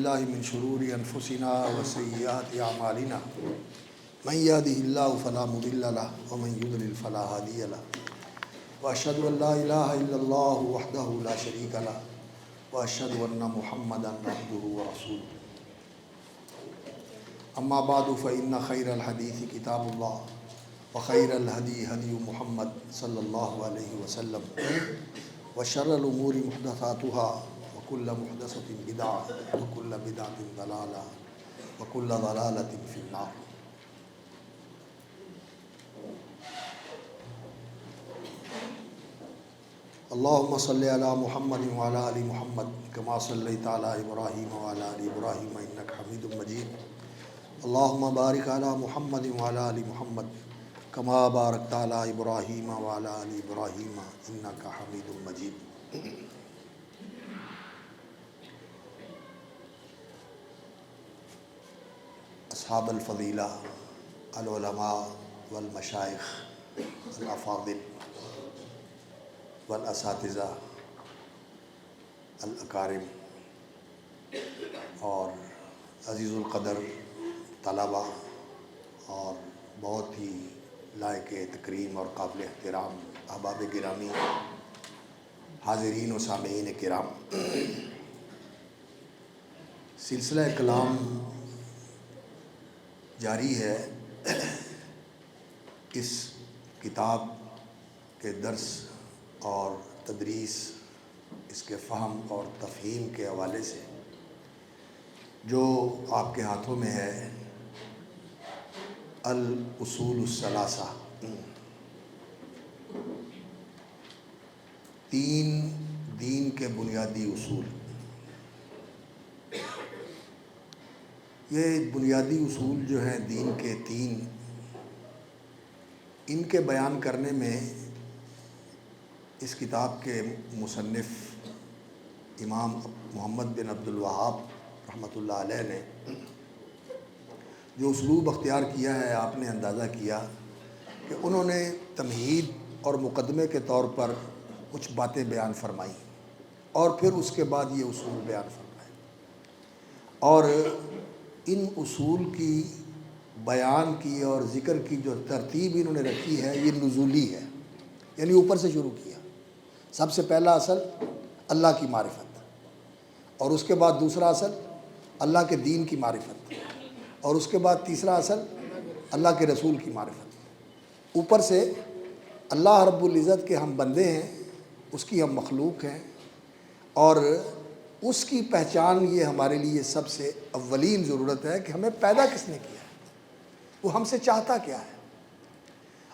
بالله من شرور أنفسنا وسيئات أعمالنا من يهده الله فلا مضل له ومن يضلل فلا هادي له وأشهد أن لا إله إلا الله وحده لا شريك له وأشهد أن محمدا عبده ورسوله أما بعد فإن خير الحديث كتاب الله وخير الهدي هدي محمد صلى الله عليه وسلم وشر الأمور محدثاتها وكل محدثة بدعة وكل بدعة ضلالة وكل ضلالة في النار. اللهم صل على محمد وعلى آل محمد كما صليت على إبراهيم وعلى آل إبراهيم إنك حميد مجيد. اللهم بارك على محمد وعلى آل محمد كما باركت على إبراهيم وعلى آل إبراهيم إنك حميد مجيد. اصحاب الفضیلہ، العلماء والمشائخ، الافاضل والاساتذہ، الاکارم اور عزیز القدر طلباء اور بہت ہی لائق تکریم اور قابل احترام احباب گرامی، حاضرین و سامعین کرام، سلسلہ کلام جاری ہے. اس کتاب کے درس اور تدریس، اس کے فہم اور تفہیم کے حوالے سے جو آپ کے ہاتھوں میں ہے الاصول الثلاثہ، 3 دین کے بنیادی اصول. یہ بنیادی اصول جو ہیں دین کے 3، ان کے بیان کرنے میں اس کتاب کے مصنف امام محمد بن عبد الوہاب رحمۃ اللہ علیہ نے جو اسلوب اختیار کیا ہے، آپ نے اندازہ کیا کہ انہوں نے تمہید اور مقدمے کے طور پر کچھ باتیں بیان فرمائیں اور پھر اس کے بعد یہ اصول بیان فرمائے، اور ان اصول کی بیان کی اور ذکر کی جو ترتیب انہوں نے رکھی ہے یہ نزولی ہے، یعنی اوپر سے شروع کیا. سب سے پہلا اصل اللہ کی معرفت، اور اس کے بعد دوسرا اصل اللہ کے دین کی معرفت، اور اس کے بعد تیسرا اصل اللہ کے رسول کی معرفت. اوپر سے اللہ رب العزت کے ہم بندے ہیں، اس کی ہم مخلوق ہیں، اور اس کی پہچان یہ ہمارے لیے سب سے اولین ضرورت ہے کہ ہمیں پیدا کس نے کیا ہے، وہ ہم سے چاہتا کیا ہے،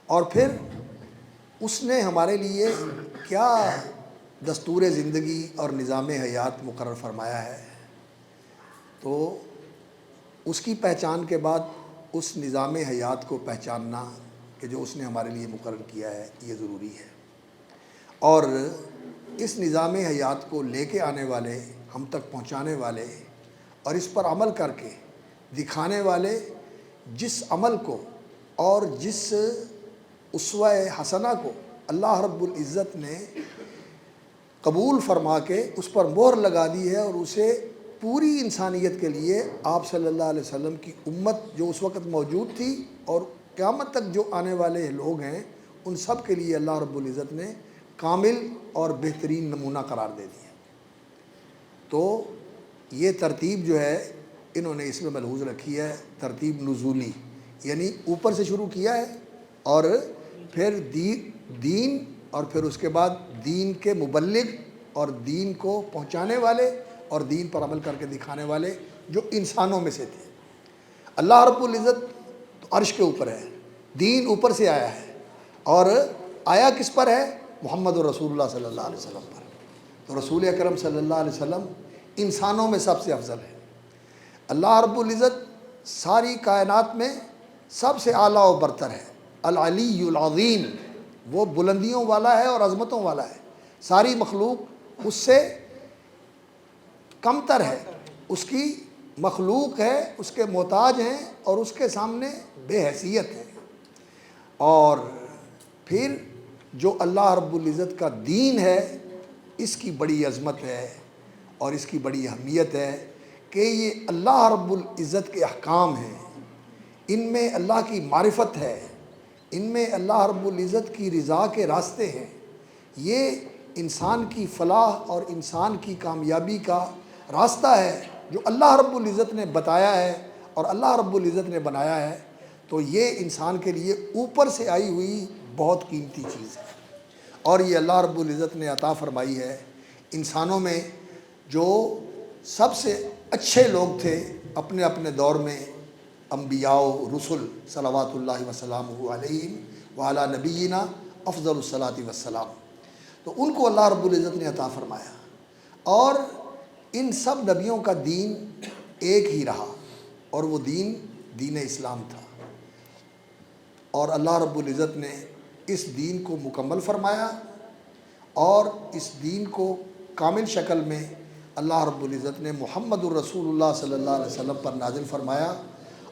اور پھر اس نے ہمارے لیے کیا دستور زندگی اور نظام حیات مقرر فرمایا ہے. تو اس کی پہچان کے بعد اس نظام حیات کو پہچاننا کہ جو اس نے ہمارے لیے مقرر کیا ہے یہ ضروری ہے، اور اس نظام حیات کو لے کے آنے والے، ہم تک پہنچانے والے اور اس پر عمل کر کے دکھانے والے جس عمل کو اور جس اسوہ حسنہ کو اللہ رب العزت نے قبول فرما کے اس پر مہر لگا دی ہے، اور اسے پوری انسانیت کے لیے آپ صلی اللہ علیہ وسلم کی امت جو اس وقت موجود تھی اور قیامت تک جو آنے والے لوگ ہیں ان سب کے لیے اللہ رب العزت نے کامل اور بہترین نمونہ قرار دے دیا. تو یہ ترتیب جو ہے انہوں نے اس میں ملحوظ رکھی ہے، ترتیب نزولی، یعنی اوپر سے شروع کیا ہے اور پھر دین، اور پھر اس کے بعد دین کے مبلغ اور دین کو پہنچانے والے اور دین پر عمل کر کے دکھانے والے جو انسانوں میں سے تھے. اللہ رب العزت تو عرش کے اوپر ہے، دین اوپر سے آیا ہے، اور آیا کس پر ہے؟ محمد رسول اللہ صلی اللہ علیہ وسلم پر. تو رسول اکرم صلی اللہ علیہ وسلم انسانوں میں سب سے افضل ہے. اللہ رب العزت ساری کائنات میں سب سے اعلیٰ و برتر ہے، العلی العظیم، وہ بلندیوں والا ہے اور عظمتوں والا ہے. ساری مخلوق اس سے کمتر ہے، اس کی مخلوق ہے، اس کے محتاج ہیں اور اس کے سامنے بے حیثیت ہے. اور پھر جو اللہ رب العزت کا دین ہے اس کی بڑی عظمت ہے اور اس کی بڑی اہمیت ہے کہ یہ اللہ رب العزت کے احکام ہیں، ان میں اللہ کی معرفت ہے، ان میں اللہ رب العزت کی رضا کے راستے ہیں، یہ انسان کی فلاح اور انسان کی کامیابی کا راستہ ہے جو اللہ رب العزت نے بتایا ہے اور اللہ رب العزت نے بنایا ہے، تو یہ انسان کے لیے اوپر سے آئی ہوئی بہت قیمتی چیز ہے، اور یہ اللہ رب العزت نے عطا فرمائی ہے انسانوں میں جو سب سے اچھے لوگ تھے اپنے اپنے دور میں، انبیاء و رسل صلوات اللہ وسلامہ علیہم وعلی نبینا افضل الصلاۃ والسلام، تو ان کو اللہ رب العزت نے عطا فرمایا، اور ان سب نبیوں کا دین ایک ہی رہا، اور وہ دین دین اسلام تھا، اور اللہ رب العزت نے اس دین کو مکمل فرمایا، اور اس دین کو کامل شکل میں اللہ رب العزت نے محمد الرسول اللہ صلی اللہ علیہ وسلم پر نازل فرمایا،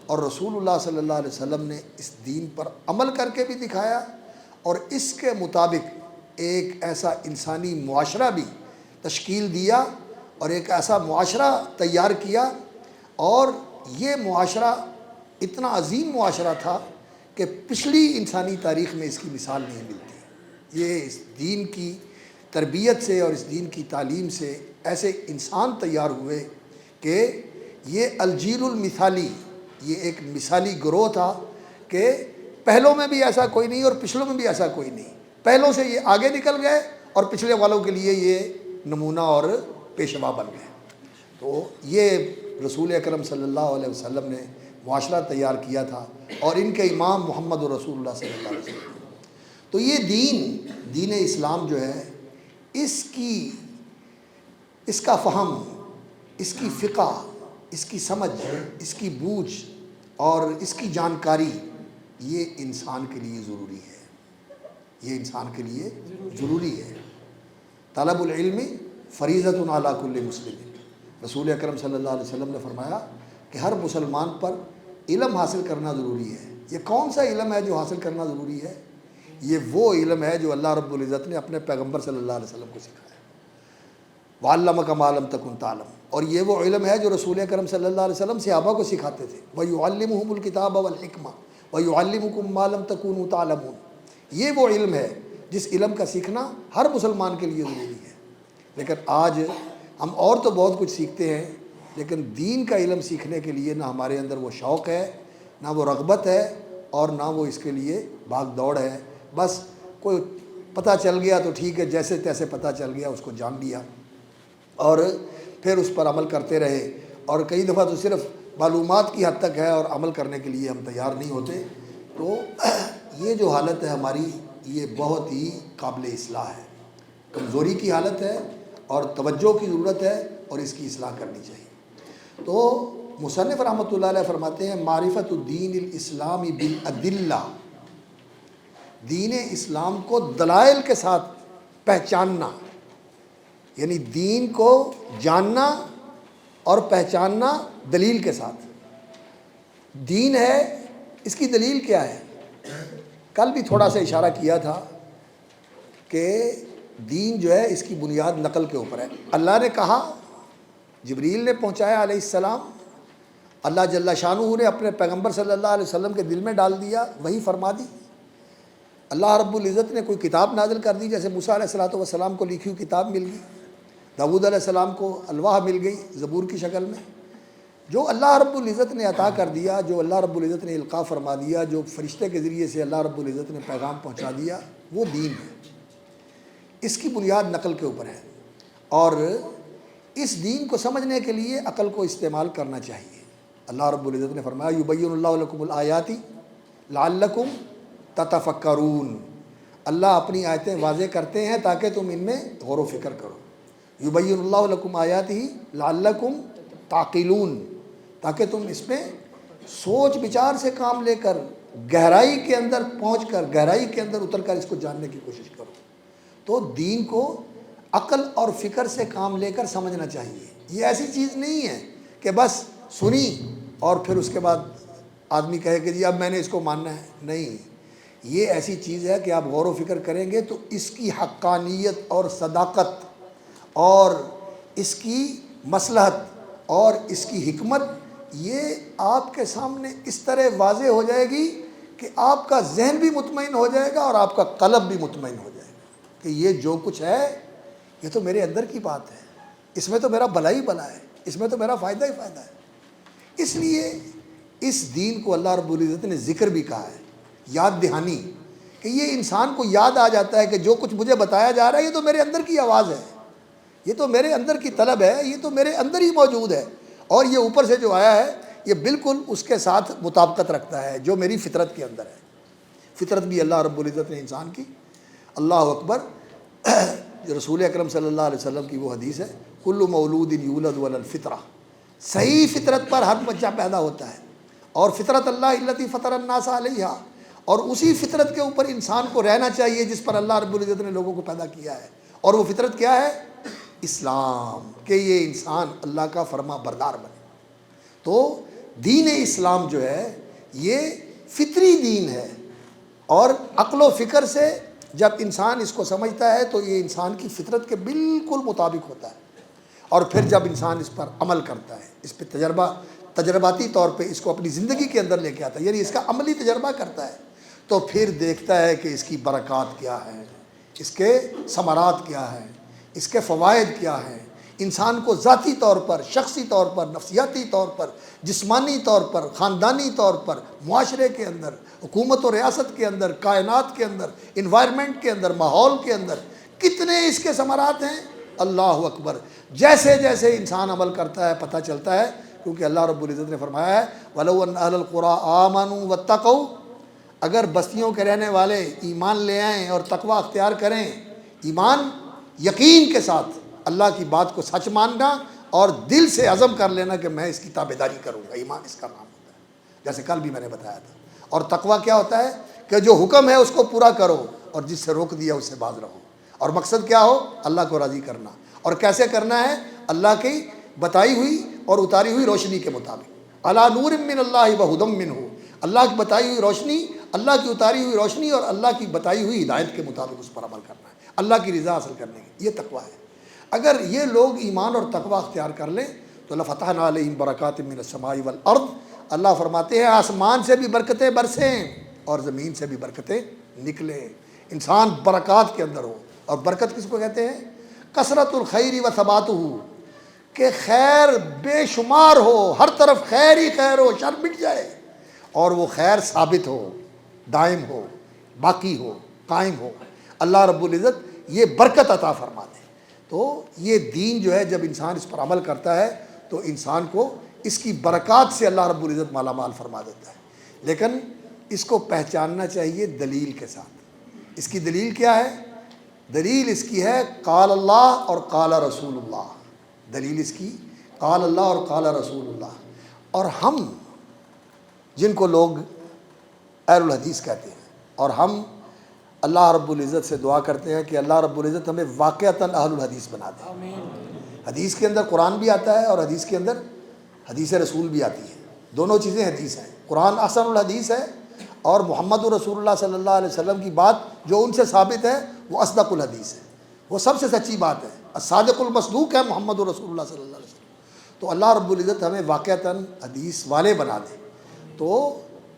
اور رسول اللہ صلی اللہ علیہ وسلم نے اس دین پر عمل کر کے بھی دکھایا، اور اس کے مطابق ایک ایسا انسانی معاشرہ بھی تشکیل دیا، اور ایک ایسا معاشرہ تیار کیا، اور یہ معاشرہ اتنا عظیم معاشرہ تھا کہ پچھلی انسانی تاریخ میں اس کی مثال نہیں ملتی۔ یہ اس دین کی تربیت سے اور اس دین کی تعلیم سے ایسے انسان تیار ہوئے کہ یہ الجیل المثالی، یہ ایک مثالی گروہ تھا کہ پہلوں میں بھی ایسا کوئی نہیں اور پچھلوں میں بھی ایسا کوئی نہیں، پہلوں سے یہ آگے نکل گئے اور پچھلے والوں کے لیے یہ نمونہ اور پیشوا بن گئے۔ تو یہ رسول اکرم صلی اللہ علیہ وسلم نے معاشرہ تیار کیا تھا، اور ان کے امام محمد رسول اللہ صلی اللہ علیہ وسلم۔ تو یہ دین اسلام جو ہے، اس کا فہم، اس کی فقہ، اس کی سمجھ، اس کی بوجھ اور اس کی جانکاری، یہ انسان کے لیے ضروری ہے، یہ انسان کے لیے ضروری ہے۔ طلب العلم فریضۃ علی کل مسلم، رسول اکرم صلی اللہ علیہ وسلم نے فرمایا کہ ہر مسلمان پر علم حاصل کرنا ضروری ہے۔ یہ کون سا علم ہے جو حاصل کرنا ضروری ہے؟ یہ وہ علم ہے جو اللہ رب العزت نے اپنے پیغمبر صلی اللہ علیہ وسلم کو سکھایا، وَعَلَّمَكَ مَا لَمْ تَكُنْ تَعْلَمُ، اور یہ وہ علم ہے جو رسول اکرم صلی اللہ علیہ وسلم صحابہ کو سکھاتے تھے، وَيُعَلِّمُهُمُ الْكِتَابَ وَالْحِكْمَةَ وَيُعَلِّمُكُم مَّا لَمْ تَكُونُوا تَعْلَمُونَ۔ یہ وہ علم ہے جس علم کا سیکھنا ہر مسلمان کے لیے ضروری ہے۔ لیکن آج ہم اور تو بہت کچھ سیکھتے ہیں، لیکن دین کا علم سیکھنے کے لیے نہ ہمارے اندر وہ شوق ہے، نہ وہ رغبت ہے، اور نہ وہ اس کے لیے بھاگ دوڑ ہے۔ بس کوئی پتہ چل گیا تو ٹھیک ہے، جیسے تیسے پتہ چل گیا اس کو جان لیا، اور پھر اس پر عمل کرتے رہے، اور کئی دفعہ تو صرف معلومات کی حد تک ہے اور عمل کرنے کے لیے ہم تیار نہیں ہوتے۔ تو یہ جو حالت ہے ہماری، یہ بہت ہی قابل اصلاح ہے، کمزوری کی حالت ہے اور توجہ کی ضرورت ہے، اور اس کی اصلاح کرنی چاہیے۔ تو مصنف رحمۃ اللہ علیہ فرماتے ہیں معرفت الدین الاسلامی بالادلہ، دین اسلام کو دلائل کے ساتھ پہچاننا، یعنی دین کو جاننا اور پہچاننا دلیل کے ساتھ۔ دین ہے، اس کی دلیل کیا ہے؟ کل بھی تھوڑا سا اشارہ کیا تھا کہ دین جو ہے اس کی بنیاد نقل کے اوپر ہے۔ اللہ نے کہا، جبریل نے پہنچایا علیہ السلام، اللہ جل شانہ نے اپنے پیغمبر صلی اللہ علیہ وسلم کے دل میں ڈال دیا، وہی فرما دی۔ اللہ رب العزت نے کوئی کتاب نازل کر دی، جیسے موسیٰ علیہ السلام کو لکھی ہوئی کتاب مل گئی، داؤد علیہ السلام کو الواح مل گئی زبور کی شکل میں۔ جو اللہ رب العزت نے عطا کر دیا، جو اللہ رب العزت نے القاء فرما دیا، جو فرشتے کے ذریعے سے اللہ رب العزت نے پیغام پہنچا دیا، وہ دین ہے۔ اس کی بنیاد نقل کے اوپر ہے، اور اس دین کو سمجھنے کے لیے عقل کو استعمال کرنا چاہیے۔ اللہ رب العزت نے فرمایا یبین اللہ لکم الآیات لعلکم تتفکرون، اللہ اپنی آیتیں واضح کرتے ہیں تاکہ تم ان میں غور و فکر کرو۔ یبین اللہ لکم آیاتہ لعلکم تعقلون، تاکہ تم اس میں سوچ بچار سے کام لے کر، گہرائی کے اندر پہنچ کر، گہرائی کے اندر اتر کر اس کو جاننے کی کوشش کرو۔ تو دین کو عقل اور فکر سے کام لے کر سمجھنا چاہیے۔ یہ ایسی چیز نہیں ہے کہ بس سنی اور پھر اس کے بعد آدمی کہے کہ جی اب میں نے اس کو ماننا ہے، نہیں، یہ ایسی چیز ہے کہ آپ غور و فکر کریں گے تو اس کی حقانیت اور صداقت اور اس کی مصلحت اور اس کی حکمت یہ آپ کے سامنے اس طرح واضح ہو جائے گی کہ آپ کا ذہن بھی مطمئن ہو جائے گا اور آپ کا قلب بھی مطمئن ہو جائے گا کہ یہ جو کچھ ہے یہ تو میرے اندر کی بات ہے، اس میں تو میرا بھلا ہی بھلا ہے، اس میں تو میرا فائدہ ہی فائدہ ہے۔ اس لیے اس دین کو اللہ رب العزت نے ذکر بھی کہا ہے، یاد دہانی، کہ یہ انسان کو یاد آ جاتا ہے کہ جو کچھ مجھے بتایا جا رہا ہے یہ تو میرے اندر کی آواز ہے، یہ تو میرے اندر کی طلب ہے، یہ تو میرے اندر ہی موجود ہے، اور یہ اوپر سے جو آیا ہے یہ بالکل اس کے ساتھ مطابقت رکھتا ہے جو میری فطرت کے اندر ہے۔ فطرت بھی اللہ رب العزت نے انسان کی، اللہ اکبر، رسول اکرم صلی اللہ علیہ وسلم کی وہ حدیث ہے، کل مولود یولد علی الفطرہ، صحیح فطرت پر ہر بچہ پیدا ہوتا ہے، اور فطرت اللہ التی فطر الناس علیہا، اور اسی فطرت کے اوپر انسان کو رہنا چاہیے جس پر اللہ رب العزت نے لوگوں کو پیدا کیا ہے، اور وہ فطرت کیا ہے؟ اسلام، کہ یہ انسان اللہ کا فرما بردار بنے۔ تو دین اسلام جو ہے یہ فطری دین ہے، اور عقل و فکر سے جب انسان اس کو سمجھتا ہے تو یہ انسان کی فطرت کے بالکل مطابق ہوتا ہے، اور پھر جب انسان اس پر عمل کرتا ہے، اس پہ تجرباتی طور پہ اس کو اپنی زندگی کے اندر لے کے آتا ہے، یعنی اس کا عملی تجربہ کرتا ہے، تو پھر دیکھتا ہے کہ اس کی برکات کیا ہے، اس کے ثمرات کیا ہیں، اس کے فوائد کیا ہیں، انسان کو ذاتی طور پر، شخصی طور پر، نفسیاتی طور پر، جسمانی طور پر، خاندانی طور پر، معاشرے کے اندر، حکومت و ریاست کے اندر، کائنات کے اندر، انوائرمنٹ کے اندر، ماحول کے اندر کتنے اس کے ثمرات ہیں، اللہ اکبر۔ جیسے جیسے انسان عمل کرتا ہے پتہ چلتا ہے، کیونکہ اللہ رب العزت نے فرمایا ہے وَلَوْ أَنَّ أَهْلَ الْقُرَىٰ آمَنُوا وَاتَّقَوْا، اگر بستیوں کے رہنے والے ایمان لے آئیں اور تقوی اختیار کریں، ایمان یقین کے ساتھ اللہ کی بات کو سچ ماننا اور دل سے عزم کر لینا کہ میں اس کی تابعداری کروں گا، ایمان اس کا نام ہوتا ہے، جیسے کل بھی میں نے بتایا تھا۔ اور تقوی کیا ہوتا ہے؟ کہ جو حکم ہے اس کو پورا کرو اور جس سے روک دیا اس سے باز رہو، اور مقصد کیا ہو؟ اللہ کو راضی کرنا۔ اور کیسے کرنا ہے؟ اللہ کی بتائی ہوئی اور اتاری ہوئی روشنی کے مطابق، علی نور من اللہ وہدی منہ، اللہ کی بتائی ہوئی روشنی، اللہ کی اتاری ہوئی روشنی اور اللہ کی بتائی ہوئی ہدایت کے مطابق اس پر عمل کرنا ہے، اللہ کی رضا حاصل کرنے کی، یہ تقوی ہے۔ اگر یہ لوگ ایمان اور تقوی اختیار کر لیں تو لفتحنا علیہم برکات من السماء والارض، اللہ فرماتے ہیں آسمان سے بھی برکتیں برسیں اور زمین سے بھی برکتیں نکلیں، انسان برکات کے اندر ہو۔ اور برکت کس کو کہتے ہیں؟ کثرت الخیر و ثباتہ، کہ خیر بے شمار ہو، ہر طرف خیر ہی خیر ہو، شر مٹ جائے، اور وہ خیر ثابت ہو، دائم ہو، باقی ہو، قائم ہو، اللہ رب العزت یہ برکت عطا فرما دے۔ تو یہ دین جو ہے جب انسان اس پر عمل کرتا ہے تو انسان کو اس کی برکات سے اللہ رب العزت مالا مال فرما دیتا ہے، لیکن اس کو پہچاننا چاہیے دلیل کے ساتھ۔ اس کی دلیل کیا ہے؟ دلیل اس کی ہے قال اللہ اور قال رسول اللہ، دلیل اس کی قال اللہ اور قال رسول اللہ۔ اور ہم جن کو لوگ اہل الحدیث کہتے ہیں، اور ہم اللہ رب العزت سے دعا کرتے ہیں کہ اللہ رب العزت ہمیں واقعتاً اہل الحدیث بنا دے۔ حدیث کے اندر قرآن بھی آتا ہے اور حدیث کے اندر حدیث رسول بھی آتی ہے، دونوں چیزیں حدیث ہیں۔ قرآن احسن الحدیث ہے، اور محمد رسول اللہ صلی اللہ علیہ وسلم کی بات جو ان سے ثابت ہے وہ اصدق الحدیث ہے، وہ سب سے سچی بات ہے، الصادق المصدوق ہے محمد رسول اللہ صلی اللہ علیہ وسلم۔ تو اللہ رب العزت ہمیں واقعتاً حدیث والے بنا دے۔ تو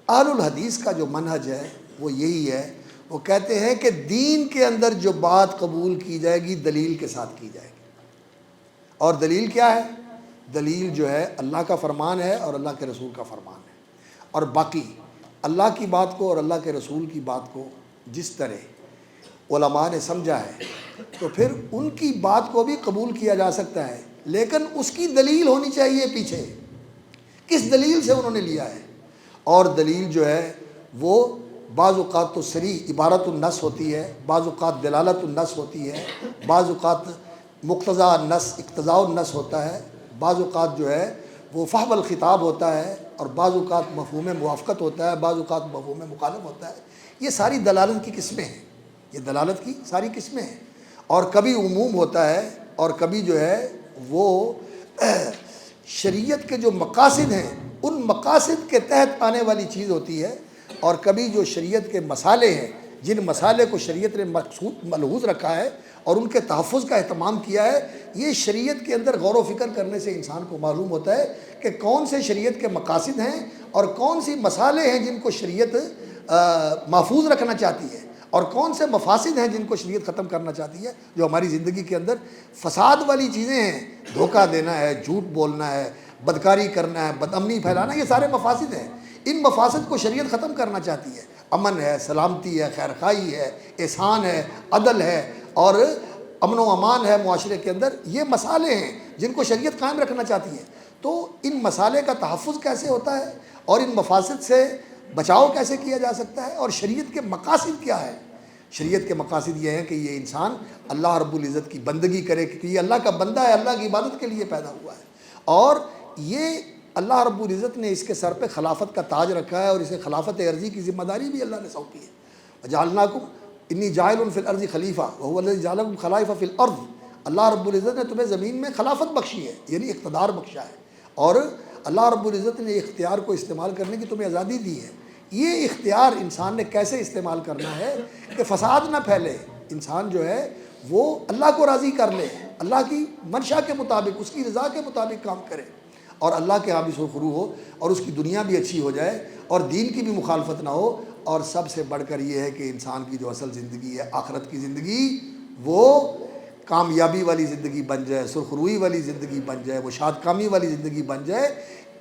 اہل الحدیث کا جو منہج ہے وہ یہی ہے، وہ کہتے ہیں کہ دین کے اندر جو بات قبول کی جائے گی دلیل کے ساتھ کی جائے گی، اور دلیل کیا ہے؟ دلیل جو ہے اللہ کا فرمان ہے اور اللہ کے رسول کا فرمان ہے، اور باقی اللہ کی بات کو اور اللہ کے رسول کی بات کو جس طرح علماء نے سمجھا ہے تو پھر ان کی بات کو بھی قبول کیا جا سکتا ہے، لیکن اس کی دلیل ہونی چاہیے پیچھے، کس دلیل سے انہوں نے لیا ہے۔ اور دلیل جو ہے وہ بعض اوقات تو صریح عبارت النص ہوتی ہے، بعض اوقات دلالت النص ہوتی ہے، بعض اوقات مقتضیٰ النص اقتضاء النص ہوتا ہے، بعض اوقات جو ہے وہ فحوى الخطاب ہوتا ہے، اور بعض اوقات مفہوم موافقت ہوتا ہے، بعض اوقات مفہوم مخالف ہوتا ہے۔ یہ ساری دلالت کی قسمیں ہیں، یہ دلالت کی ساری قسمیں ہیں، اور کبھی عموم ہوتا ہے اور کبھی جو ہے وہ شریعت کے جو مقاصد ہیں ان مقاصد کے تحت آنے والی چیز ہوتی ہے، اور کبھی جو شریعت کے مسالے ہیں جن مسالے کو شریعت نے ملحوظ رکھا ہے اور ان کے تحفظ کا اہتمام کیا ہے، یہ شریعت کے اندر غور و فکر کرنے سے انسان کو معلوم ہوتا ہے کہ کون سے شریعت کے مقاصد ہیں اور کون سی مسالے ہیں جن کو شریعت محفوظ رکھنا چاہتی ہے، اور کون سے مفاسد ہیں جن کو شریعت ختم کرنا چاہتی ہے۔ جو ہماری زندگی کے اندر فساد والی چیزیں ہیں، دھوکہ دینا ہے، جھوٹ بولنا ہے، بدکاری کرنا ہے، بد امنی پھیلانا، یہ سارے مفاسد ہیں۔ ان مفاسد کو شریعت ختم کرنا چاہتی ہے۔ امن ہے، سلامتی ہے، خیر خواہی ہے، احسان ہے، عدل ہے اور امن و امان ہے معاشرے کے اندر، یہ مسالے ہیں جن کو شریعت قائم رکھنا چاہتی ہے۔ تو ان مسالے کا تحفظ کیسے ہوتا ہے اور ان مفاسد سے بچاؤ کیسے کیا جا سکتا ہے، اور شریعت کے مقاصد کیا ہے؟ شریعت کے مقاصد یہ ہیں کہ یہ انسان اللہ رب العزت کی بندگی کرے، کیونکہ یہ اللہ کا بندہ ہے، اللہ کی عبادت کے لیے پیدا ہوا ہے، اور یہ اللہ رب العزت نے اس کے سر پہ خلافت کا تاج رکھا ہے، اور اسے خلافت عرضی کی ذمہ داری بھی اللہ نے سونپی ہے۔ وَجَعَلْنَاكُمْ انی جاعل فی الارض خلیفہ وهو الذی جعلکم خلائف فی الارض، اللہ رب العزت نے تمہیں زمین میں خلافت بخشی ہے، یعنی اقتدار بخشا ہے، اور اللہ رب العزت نے اختیار کو استعمال کرنے کی تمہیں آزادی دی ہے۔ یہ اختیار انسان نے کیسے استعمال کرنا ہے کہ فساد نہ پھیلے، انسان جو ہے وہ اللہ کو راضی کر لے، اللہ کی منشا کے مطابق، اس کی رضا کے مطابق کام کرے، اور اللہ کے ہاں بھی سرخرو ہو، اور اس کی دنیا بھی اچھی ہو جائے، اور دین کی بھی مخالفت نہ ہو، اور سب سے بڑھ کر یہ ہے کہ انسان کی جو اصل زندگی ہے، آخرت کی زندگی، وہ کامیابی والی زندگی بن جائے، سرخروئی والی زندگی بن جائے، وہ شاد کامی والی زندگی بن جائے۔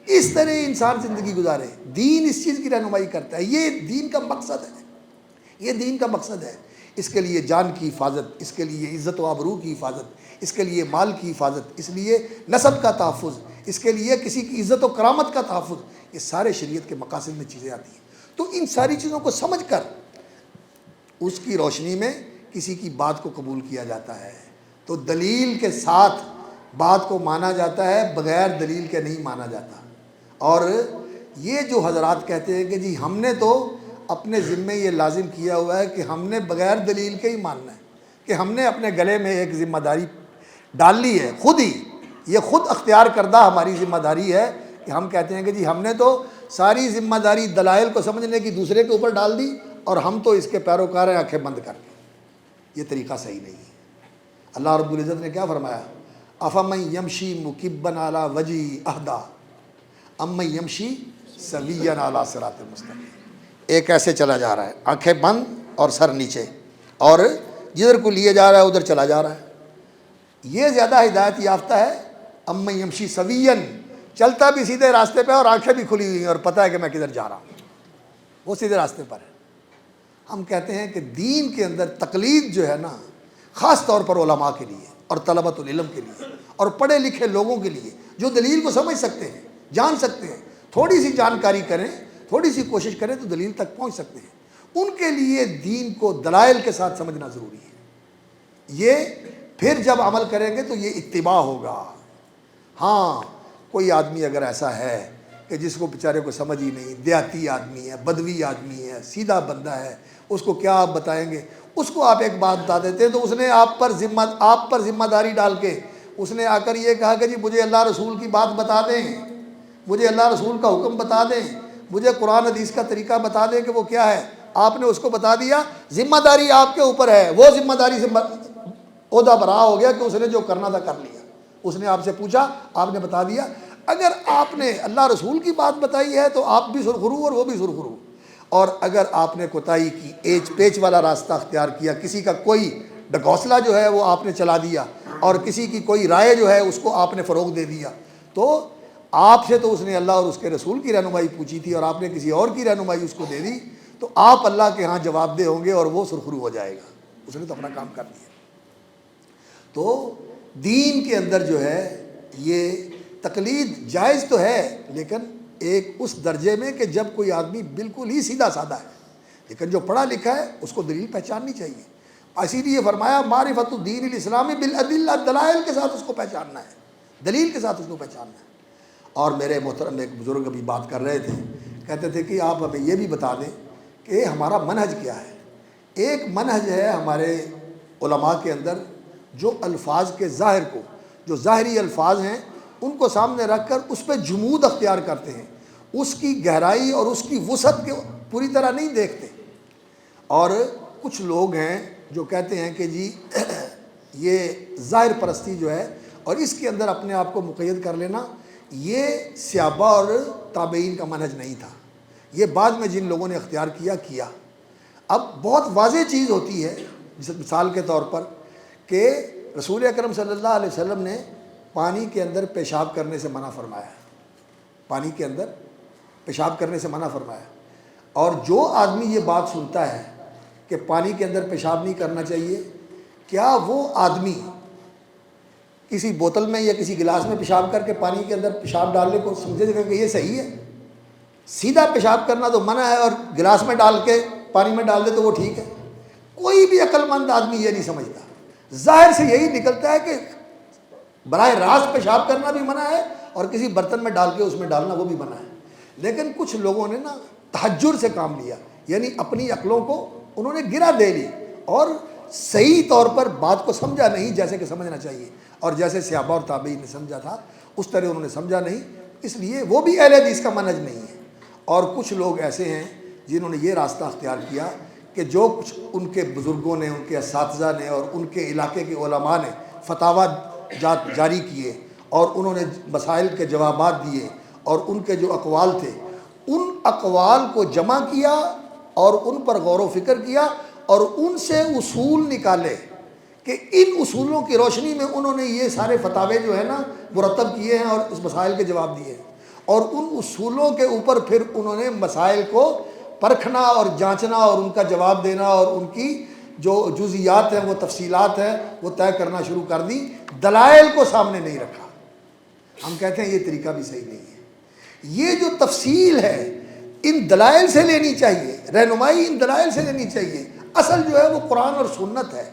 اس طرح انسان زندگی گزارے۔ دین اس چیز کی رہنمائی کرتا ہے، یہ دین کا مقصد ہے، یہ دین کا مقصد ہے۔ اس کے لیے جان کی حفاظت، اس کے لیے عزت و آبرو کی حفاظت، اس کے لیے مال کی حفاظت، اس لیے نسب کا تحفظ، اس کے لیے کسی کی عزت و کرامت کا تحفظ، یہ سارے شریعت کے مقاصد میں چیزیں آتی ہیں۔ تو ان ساری چیزوں کو سمجھ کر اس کی روشنی میں کسی کی بات کو قبول کیا جاتا ہے، تو دلیل کے ساتھ بات کو مانا جاتا ہے، بغیر دلیل کے نہیں مانا جاتا۔ اور یہ جو حضرات کہتے ہیں کہ جی ہم نے تو اپنے ذمے یہ لازم کیا ہوا ہے کہ ہم نے بغیر دلیل کے ہی ماننا ہے، کہ ہم نے اپنے گلے میں ایک ذمہ داری ڈال لی ہے، خود ہی، یہ خود اختیار کردہ ہماری ذمہ داری ہے کہ ہم کہتے ہیں کہ جی ہم نے تو ساری ذمہ داری دلائل کو سمجھنے کی دوسرے کے اوپر ڈال دی، اور ہم تو اس کے پیروکار ہیں آنکھیں بند کر کے۔ یہ طریقہ صحیح نہیں ہے۔ اللہ رب العزت نے کیا فرمایا؟ افمن یمشی مکبا علی وجہہ اہدی امن یمشی سویا علی صراط مستقیم۔ ایک ایسے چلا جا رہا ہے، آنکھیں بند اور سر نیچے، اور جدھر کو لیے جا رہا ہے ادھر چلا جا رہا ہے، یہ زیادہ ہدایت یافتہ ہے امن یمشی سویا، چلتا بھی سیدھے راستے پہ اور آنکھیں بھی کھلی ہوئی ہیں اور پتہ ہے کہ میں کدھر جا رہا ہوں، وہ سیدھے راستے پر ہے۔ ہم کہتے ہیں کہ دین کے اندر تقلید جو ہے نا، خاص طور پر علماء کے لیے اور طلبۃ العلم کے لیے اور پڑھے لکھے لوگوں کے لیے، جو دلیل کو سمجھ سکتے ہیں، جان سکتے ہیں، تھوڑی سی جانکاری کریں، تھوڑی سی کوشش کریں تو دلیل تک پہنچ سکتے ہیں، ان کے لیے دین کو دلائل کے ساتھ سمجھنا ضروری ہے۔ یہ پھر جب عمل کریں گے تو یہ اتباع ہوگا۔ ہاں، کوئی آدمی اگر ایسا ہے کہ جس کو بیچارے کو سمجھ ہی نہیں، دیہاتی آدمی ہے، بدوی آدمی ہے، سیدھا بندہ ہے، اس کو کیا آپ بتائیں گے؟ اس کو آپ ایک بات بتا دیتے ہیں تو اس نے آپ پر ذمہ داری ڈال کے اس نے آ کر یہ کہا کہ جی مجھے اللہ رسول کی بات بتا دیں، مجھے اللہ رسول کا حکم بتا دیں، مجھے قرآن حدیث کا طریقہ بتا دیں کہ وہ کیا ہے۔ آپ نے اس کو بتا دیا، ذمہ داری آپ کے اوپر ہے، وہ ذمہ داری سے عہدہ برا ہو گیا کہ اس نے جو کرنا تھا کر لیا۔ اس نے آپ سے پوچھا، آپ نے بتا دیا۔ اگر آپ نے اللہ رسول کی بات بتائی ہے تو آپ بھی سرخرو اور وہ بھی سرخرو، اور اگر آپ نے کوتاہی کی، ایچ پیچ والا راستہ اختیار کیا، کسی کا کوئی ڈگوسلہ جو ہے وہ آپ نے چلا دیا، اور کسی کی کوئی رائے جو ہے اس کو آپ نے فروغ دے دیا، تو آپ سے تو اس نے اللہ اور اس کے رسول کی رہنمائی پوچھی تھی اور آپ نے کسی اور کی رہنمائی اس کو دے دی، تو آپ اللہ کے ہاں جواب دہ ہوں گے اور وہ سرخرو ہو جائے گا، اس نے تو اپنا کام کر دیا۔ تو دین کے اندر جو ہے یہ تقلید جائز تو ہے، لیکن ایک اس درجے میں کہ جب کوئی آدمی بالکل ہی سیدھا سادہ ہے، لیکن جو پڑھا لکھا ہے اس کو دلیل پہچاننی چاہیے۔ اسی لیے فرمایا معرفت الدین الاسلامی بالادلہ، دلائل کے ساتھ اس کو پہچاننا ہے، دلیل کے ساتھ اس کو پہچاننا ہے۔ اور میرے محترم ایک بزرگ ابھی بات کر رہے تھے، کہتے تھے کہ آپ ہمیں یہ بھی بتا دیں کہ ہمارا منہج کیا ہے۔ ایک منہج ہے ہمارے علماء کے اندر جو الفاظ کے ظاہر کو، جو ظاہری الفاظ ہیں ان کو سامنے رکھ کر اس پہ جمود اختیار کرتے ہیں، اس کی گہرائی اور اس کی وسعت کے پوری طرح نہیں دیکھتے، اور کچھ لوگ ہیں جو کہتے ہیں کہ جی یہ ظاہر پرستی جو ہے اور اس کے اندر اپنے آپ کو مقید کر لینا، یہ صحابہ اور تابعین کا منہج نہیں تھا، یہ بعد میں جن لوگوں نے اختیار کیا۔ اب بہت واضح چیز ہوتی ہے، مثال کے طور پر کہ رسول اکرم صلی اللہ علیہ وسلم نے پانی کے اندر پیشاب کرنے سے منع فرمایا، پانی کے اندر پیشاب کرنے سے منع فرمایا، اور جو آدمی یہ بات سنتا ہے کہ پانی کے اندر پیشاب نہیں کرنا چاہیے، کیا وہ آدمی کسی بوتل میں یا کسی گلاس میں پیشاب کر کے پانی کے اندر پیشاب ڈالنے کو سمجھے کہ یہ صحیح ہے؟ سیدھا پیشاب کرنا تو منع ہے، اور گلاس میں ڈال کے پانی میں ڈال دے تو وہ ٹھیک ہے۔ کوئی بھی عقل مند آدمی یہ نہیں سمجھتا، ظاہر سے یہی نکلتا ہے کہ براہ راست پیشاب کرنا بھی منع ہے اور کسی برتن میں ڈال کے اس میں ڈالنا وہ بھی منع ہے۔ لیکن کچھ لوگوں نے نا تہجر سے کام لیا، یعنی اپنی عقلوں کو انہوں نے گرا دے لی اور صحیح طور پر بات کو سمجھا نہیں جیسے کہ سمجھنا چاہیے، اور جیسے صحابہ اور تابعین نے سمجھا تھا اس طرح انہوں نے سمجھا نہیں، اس لیے وہ بھی اہل حدیث کا منہج نہیں ہے۔ اور کچھ لوگ ایسے ہیں جنہوں نے یہ راستہ اختیار کیا کہ جو کچھ ان کے بزرگوں نے، ان کے اساتذہ نے اور ان کے علاقے کے علماء نے فتاویٰ جاری کیے اور انہوں نے مسائل کے جوابات دیے اور ان کے جو اقوال تھے ان اقوال کو جمع کیا اور ان پر غور و فکر کیا اور ان سے اصول نکالے کہ ان اصولوں کی روشنی میں انہوں نے یہ سارے فتاوے جو ہے نا مرتب کیے ہیں اور اس مسائل کے جواب دیے ہیں، اور ان اصولوں کے اوپر پھر انہوں نے مسائل کو پرکھنا اور جانچنا اور ان کا جواب دینا اور ان کی جو جزیات ہیں وہ تفصیلات ہیں وہ طے کرنا شروع کر دی، دلائل کو سامنے نہیں رکھا۔ ہم کہتے ہیں یہ طریقہ بھی صحیح نہیں ہے، یہ جو تفصیل ہے ان دلائل سے لینی چاہیے، رہنمائی ان دلائل سے لینی چاہیے۔ اصل جو ہے وہ قرآن اور سنت ہے،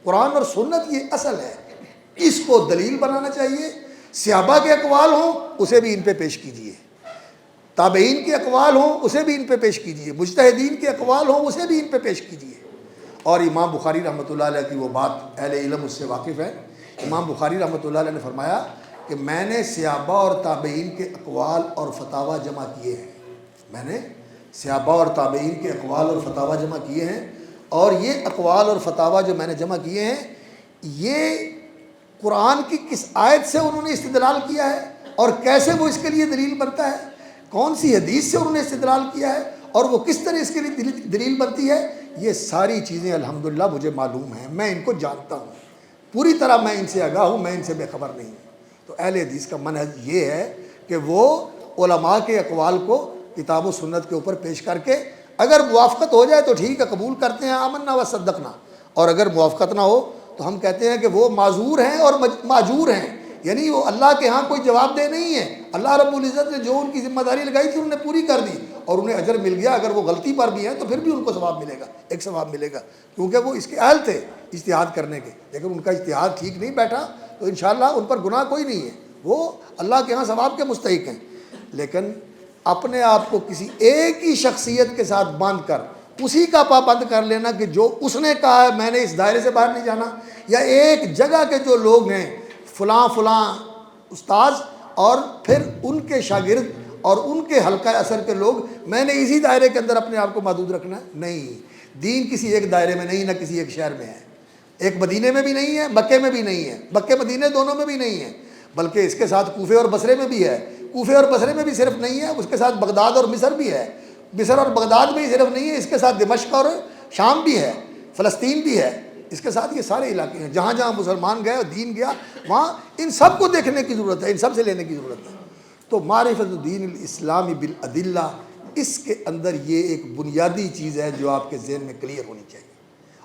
قرآن اور سنت یہ اصل ہے، اس کو دلیل بنانا چاہیے۔ صحابہ کے اقوال ہوں اسے بھی ان پہ پیش کیجیے، تابعین کے اقوال ہوں اسے بھی ان پہ پیش کیجیے، مجتہدین کے اقوال ہوں اسے بھی ان پہ پیش کیجیے۔ اور امام بخاری رحمۃ اللہ علیہ کی وہ بات اہل علم اس سے واقف ہے، امام بخاری رحمۃ اللہ علیہ نے فرمایا کہ میں نے صحابہ اور تابعین کے اقوال اور فتاویٰ جمع کیے ہیں، میں نے صحابہ اور تابعین کے اقوال اور فتاویٰ جمع کیے ہیں، اور یہ اقوال اور فتاویٰ جو میں نے جمع کیے ہیں یہ قرآن کی کس آیت سے انہوں نے استدلال کیا ہے اور کیسے وہ اس کے لیے دلیل بنتا ہے، کون سی حدیث سے انہوں نے استدلال کیا ہے اور وہ کس طرح اس کے لیے دلیل بنتی ہے، یہ ساری چیزیں الحمدللہ مجھے معلوم ہیں، میں ان کو جانتا ہوں، پوری طرح میں ان سے آگاہ ہوں، میں ان سے بے خبر نہیں ہوں۔ تو اہل حدیث کا منہج یہ ہے کہ وہ علماء کے اقوال کو کتاب و سنت کے اوپر پیش کر کے اگر موافقت ہو جائے تو ٹھیک ہے، قبول کرتے ہیں، آمنا و صدقنا، اور اگر موافقت نہ ہو تو ہم کہتے ہیں کہ وہ معذور ہیں اور ماجور ہیں، یعنی وہ اللہ کے ہاں کوئی جواب دہ نہیں ہے، اللہ رب العزت نے جو ان کی ذمہ داری لگائی تھی انہوں نے پوری کر دی اور انہیں اجر مل گیا۔ اگر وہ غلطی پر بھی ہیں تو پھر بھی ان کو ثواب ملے گا، ایک ثواب ملے گا، کیونکہ وہ اس کے اہل تھے اجتہاد کرنے کے، لیکن ان کا اجتہاد ٹھیک نہیں بیٹھا تو انشاءاللہ ان پر گناہ کوئی نہیں ہے، وہ اللہ کے ہاں ثواب کے مستحق ہیں۔ لیکن اپنے آپ کو کسی ایک ہی شخصیت کے ساتھ باندھ کر اسی کا پابند کر لینا کہ جو اس نے کہا ہے میں نے اس دائرے سے باہر نہیں جانا، یا ایک جگہ کے جو لوگ ہیں فلاں استاذ اور پھر ان کے شاگرد اور ان کے حلقہ اثر کے لوگ، میں نے اسی دائرے کے اندر اپنے آپ کو محدود رکھنا ہے، نہیں، دین کسی ایک دائرے میں نہیں، نہ کسی ایک شہر میں ہے، ایک مدینے میں بھی نہیں ہے، مکے میں بھی نہیں ہے، مکے مدینے دونوں میں بھی نہیں ہے، بلکہ اس کے ساتھ کوفے اور بصرے میں بھی ہے، کوفے اور بصرے میں بھی صرف نہیں ہے، اس کے ساتھ بغداد اور مصر بھی ہے، مصر اور بغداد میں ہی صرف نہیں ہے، اس کے ساتھ دمشق اور شام بھی ہے، فلسطین بھی ہے، اس کے ساتھ یہ سارے علاقے ہیں، جہاں جہاں مسلمان گئے اور دین گیا وہاں ان سب کو دیکھنے کی ضرورت ہے، ان سب سے لینے کی ضرورت ہے۔ تو معرفت الدین الاسلامی بالادلہ، اس کے اندر یہ ایک بنیادی چیز ہے جو آپ کے ذہن میں کلیئر ہونی چاہیے،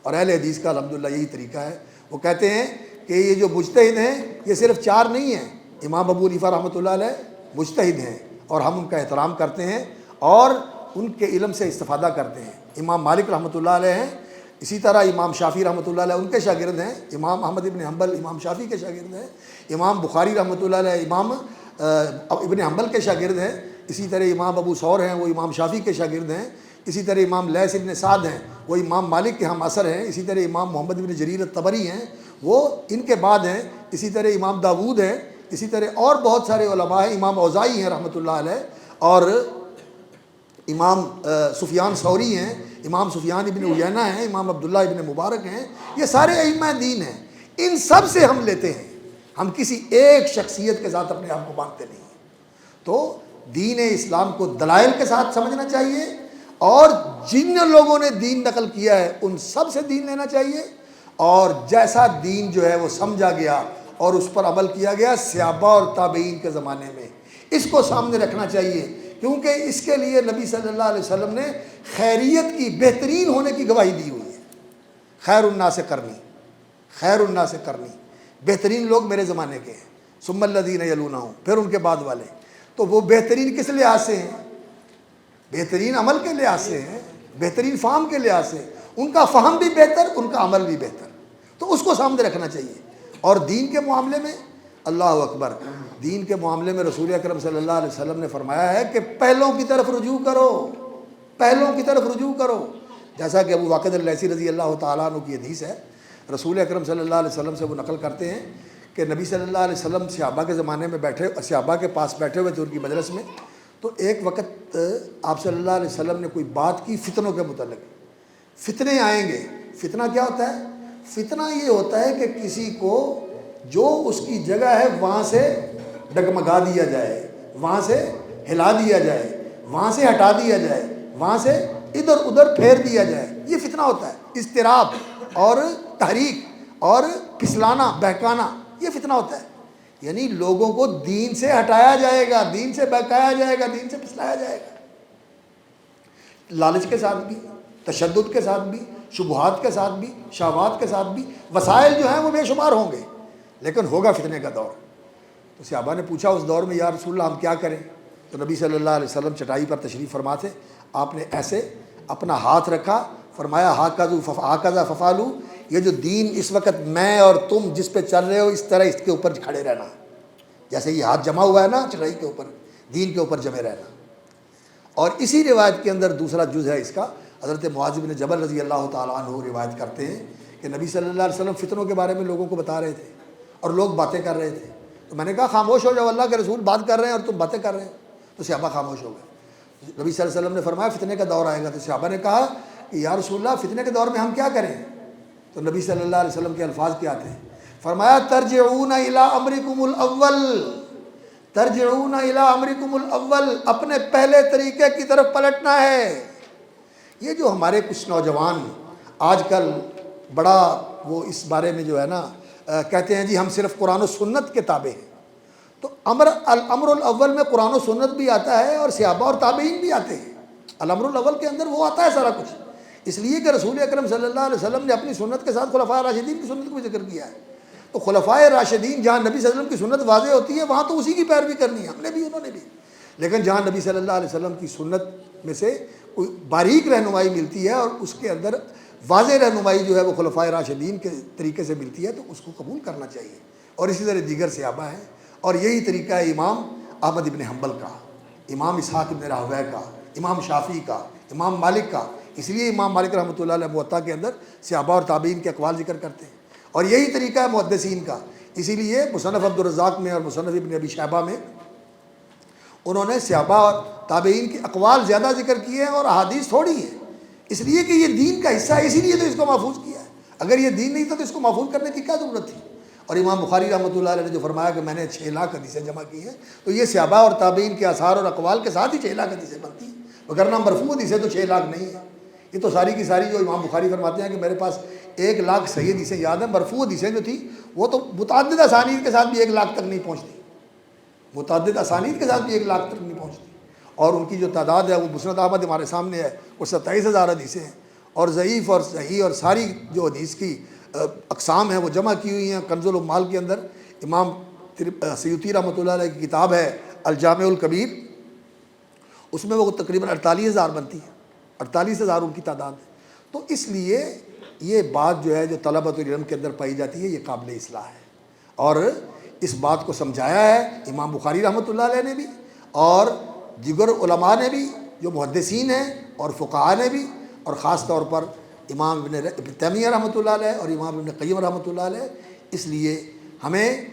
اور اہل حدیث کا الحمدللہ یہی طریقہ ہے۔ وہ کہتے ہیں کہ یہ جو مجتہد ہیں یہ صرف 4 نہیں ہیں، امام ابو حنیفہ رحمۃ اللہ علیہ مجتہد ہیں اور ہم ان کا احترام کرتے ہیں اور ان کے علم سے استفادہ کرتے ہیں۔ امام مالک رحمۃ اللہ علیہ ہیں، اسی طرح امام شافعی رحمۃ اللہ علیہ ان کے شاگرد ہیں، امام احمد ابن حنبل امام شافعی کے شاگرد ہیں، امام بخاری رحمۃ اللہ علیہ امام ابن حنبل کے شاگرد ہیں، اسی طرح امام ابو ثور ہیں وہ امام شافعی کے شاگرد ہیں، اسی طرح امام لیث ابن سعد ہیں وہ امام مالک کے ہم اثر ہیں، اسی طرح امام محمد ابن جریر الطبری ہیں وہ ان کے بعد ہیں، اسی طرح امام داود ہیں، اسی طرح اور بہت سارے علماء ہیں، امام اوزاعی ہیں رحمۃ اللہ علیہ، اور امام سفیان ثوری ہیں، امام سفیان ابن عیینہ ہیں، امام عبداللہ ابن مبارک ہیں، یہ سارے ائمہ دین ہیں، ان سب سے ہم لیتے ہیں، ہم کسی ایک شخصیت کے ساتھ اپنے آپ کو باندھتے نہیں ہیں۔ تو دین اسلام کو دلائل کے ساتھ سمجھنا چاہیے، اور جن لوگوں نے دین نقل کیا ہے ان سب سے دین لینا چاہیے، اور جیسا دین جو ہے وہ سمجھا گیا اور اس پر عمل کیا گیا صحابہ اور تابعین کے زمانے میں، اس کو سامنے رکھنا چاہیے، کیونکہ اس کے لیے نبی صلی اللہ علیہ وسلم نے خیریت کی بہترین ہونے کی گواہی دی ہوئی ہے۔ خیر الناس قرنی، خیر الناس قرنی، بہترین لوگ میرے زمانے کے ہیں، ثم الذین یلونہم، پھر ان کے بعد والے۔ تو وہ بہترین کس لحاظ سے ہیں؟ بہترین عمل کے لحاظ سے ہیں، بہترین فہم کے لحاظ سے، ان کا فہم بھی بہتر، ان کا عمل بھی بہتر، تو اس کو سامنے رکھنا چاہیے۔ اور دین کے معاملے میں اللہ اکبر، دین کے معاملے میں رسول اکرم صلی اللہ علیہ وسلم نے فرمایا ہے کہ پہلوں کی طرف رجوع کرو، پہلوں کی طرف رجوع کرو، جیسا کہ ابو واقد اللیثی رضی اللہ تعالیٰ عنہ کی حدیث ہے، رسول اکرم صلی اللہ علیہ وسلم سے وہ نقل کرتے ہیں کہ نبی صلی اللہ علیہ وسلم صحابہ کے زمانے میں بیٹھے، صحابہ کے پاس بیٹھے ہوئے تھے ان کی مجلس میں، تو ایک وقت آپ صلی اللہ علیہ وسلم نے کوئی بات کی فتنوں کے متعلق۔ فتنے آئیں گے، فتنہ کیا ہوتا ہے؟ فتنہ یہ ہوتا ہے کہ کسی کو جو اس کی جگہ ہے وہاں سے ڈگمگا دیا جائے، وہاں سے ہلا دیا جائے، وہاں سے ہٹا دیا جائے، وہاں سے ادھر ادھر پھیر دیا جائے، یہ فتنہ ہوتا ہے۔ اضطراب اور تحریک اور پھسلانا، بہکانا، یہ فتنہ ہوتا ہے، یعنی لوگوں کو دین سے ہٹایا جائے گا، دین سے بہکایا جائے گا، دین سے پھسلایا جائے گا، لالچ کے ساتھ بھی، تشدد کے ساتھ بھی، شبہات کے ساتھ بھی، شہوات کے ساتھ بھی۔ وسائل جو ہیں وہ بے شمار ہوں گے، لیکن ہوگا فتنے کا دور۔ تو صحابہ نے پوچھا اس دور میں یا رسول اللہ ہم کیا کریں؟ تو نبی صلی اللہ علیہ وسلم چٹائی پر تشریف فرما تھے، آپ نے ایسے اپنا ہاتھ رکھا، فرمایا ہاکذا ففعلوا، یہ جو دین اس وقت میں اور تم جس پہ چل رہے ہو اس طرح اس کے اوپر کھڑے رہنا، جیسے یہ ہاتھ جمع ہوا ہے نا چٹائی کے اوپر، دین کے اوپر جمے رہنا۔ اور اسی روایت کے اندر دوسرا جز ہے اس کا، حضرت معاذ بن جبل رضی اللہ تعالیٰ عنہ روایت کرتے ہیں کہ نبی صلی اللہ علیہ وسلم فتنوں کے بارے میں لوگوں کو بتا رہے تھے اور لوگ باتیں کر رہے تھے، تو میں نے کہا خاموش ہو جاؤ، اللہ کے رسول بات کر رہے ہیں اور تم باتیں کر رہے ہو، تو صحابہ خاموش ہو گئے۔ نبی صلی اللہ علیہ وسلم نے فرمایا فتنے کا دور آئے گا، تو صحابہ نے کہا کہ یا رسول اللہ فتنے کے دور میں ہم کیا کریں؟ تو نبی صلی اللہ علیہ وسلم کے الفاظ کیا تھے؟ فرمایا ترجعون الی امرکم الاول، ترجعون الی امرکم الاول، اپنے پہلے طریقے کی طرف پلٹنا ہے۔ یہ جو ہمارے کچھ نوجوان آج کل بڑا وہ اس بارے میں جو ہے نا کہتے ہیں جی ہم صرف قرآن و سنت کے تابع ہیں، تو الامر الاول میں قرآن و سنت بھی آتا ہے اور صحابہ اور تابعین بھی آتے ہیں، الامر الاول کے اندر وہ آتا ہے سارا کچھ، اس لیے کہ رسول اکرم صلی اللہ علیہ وسلم نے اپنی سنت کے ساتھ خلفائے راشدین کی سنت کو بھی ذکر کیا ہے۔ تو خلفائے راشدین جہاں نبی صلی اللہ علیہ وسلم کی سنت واضح ہوتی ہے وہاں تو اسی کی پیروی کرنی ہے، ہم نے بھی انہوں نے بھی، لیکن جہاں نبی صلی اللہ علیہ وسلم کی سنت میں سے کوئی باریک رہنمائی ملتی ہے اور اس کے اندر واضح رہنمائی جو ہے وہ خلفائے راشدین کے طریقے سے ملتی ہے تو اس کو قبول کرنا چاہیے، اور اسی طرح دیگر صحابہ ہیں، اور یہی طریقہ ہے امام احمد ابن حنبل کا، امام اسحاق ابن راہویہ کا، امام شافعی کا، امام مالک کا، اس لیے امام مالک رحمۃ اللہ علیہ موطا کے اندر صحابہ اور تابعین کے اقوال ذکر کرتے ہیں، اور یہی طریقہ ہے محدثین کا، اسی لیے مصنف عبدالرزاق میں اور مصنف ابن ابی شیبہ میں انہوں نے صحابہ اور تابعین کے اقوال زیادہ ذکر کیے ہیں اور احادیث تھوڑی ہیں، اس لیے کہ یہ دین کا حصہ ہے، اسی لیے تو اس کو محفوظ کیا ہے، اگر یہ دین نہیں تھا تو اس کو محفوظ کرنے کی کیا ضرورت تھی؟ اور امام بخاری رحمۃ اللہ علیہ نے جو فرمایا کہ میں نے 6 لاکھ حدیثیں جمع کی ہیں، تو یہ صحابہ اور تابعین کے آثار اور اقوال کے ساتھ ہی 6 لاکھ حدیثیں بنتی ہیں، وگرنہ مرفوع حدیثیں تو 6 لاکھ نہیں ہیں، یہ تو ساری کی ساری جو امام بخاری فرماتے ہیں کہ میرے پاس 1 لاکھ صحیح حدیثیں یاد ہیں، مرفوع حدیثیں جو تھی وہ تو متعدد اسانید کے ساتھ بھی 1 لاکھ تک نہیں پہنچتی، متعدد اسانید کے ساتھ بھی 1 لاکھ تک نہیں پہنچتی، اور ان کی جو تعداد ہے وہ مسند احمد ہمارے سامنے ہے، وہ 27,000 حدیثیں ہیں، اور ضعیف اور صحیح اور ساری جو حدیث کی اقسام ہیں وہ جمع کی ہوئی ہیں کنز العمال کے اندر۔ امام سیوطی رحمۃ اللہ علیہ کی کتاب ہے الجامع الکبیر، اس میں وہ تقریباً 48,000 بنتی ہے، 48,000 ان کی تعداد ہے، تو اس لیے یہ بات جو ہے جو طلبۃ العلم کے اندر پائی جاتی ہے یہ قابل اصلاح ہے، اور اس بات کو سمجھایا ہے امام بخاری رحمۃ اللہ علیہ نے بھی اور دیگر علماء نے بھی جو محدثین ہیں اور فقہاء نے بھی، اور خاص طور پر امام ابن تیمیہ رحمۃ اللہ علیہ اور امام ابن قیم رحمۃ اللہ علیہ۔ اس لیے ہمیں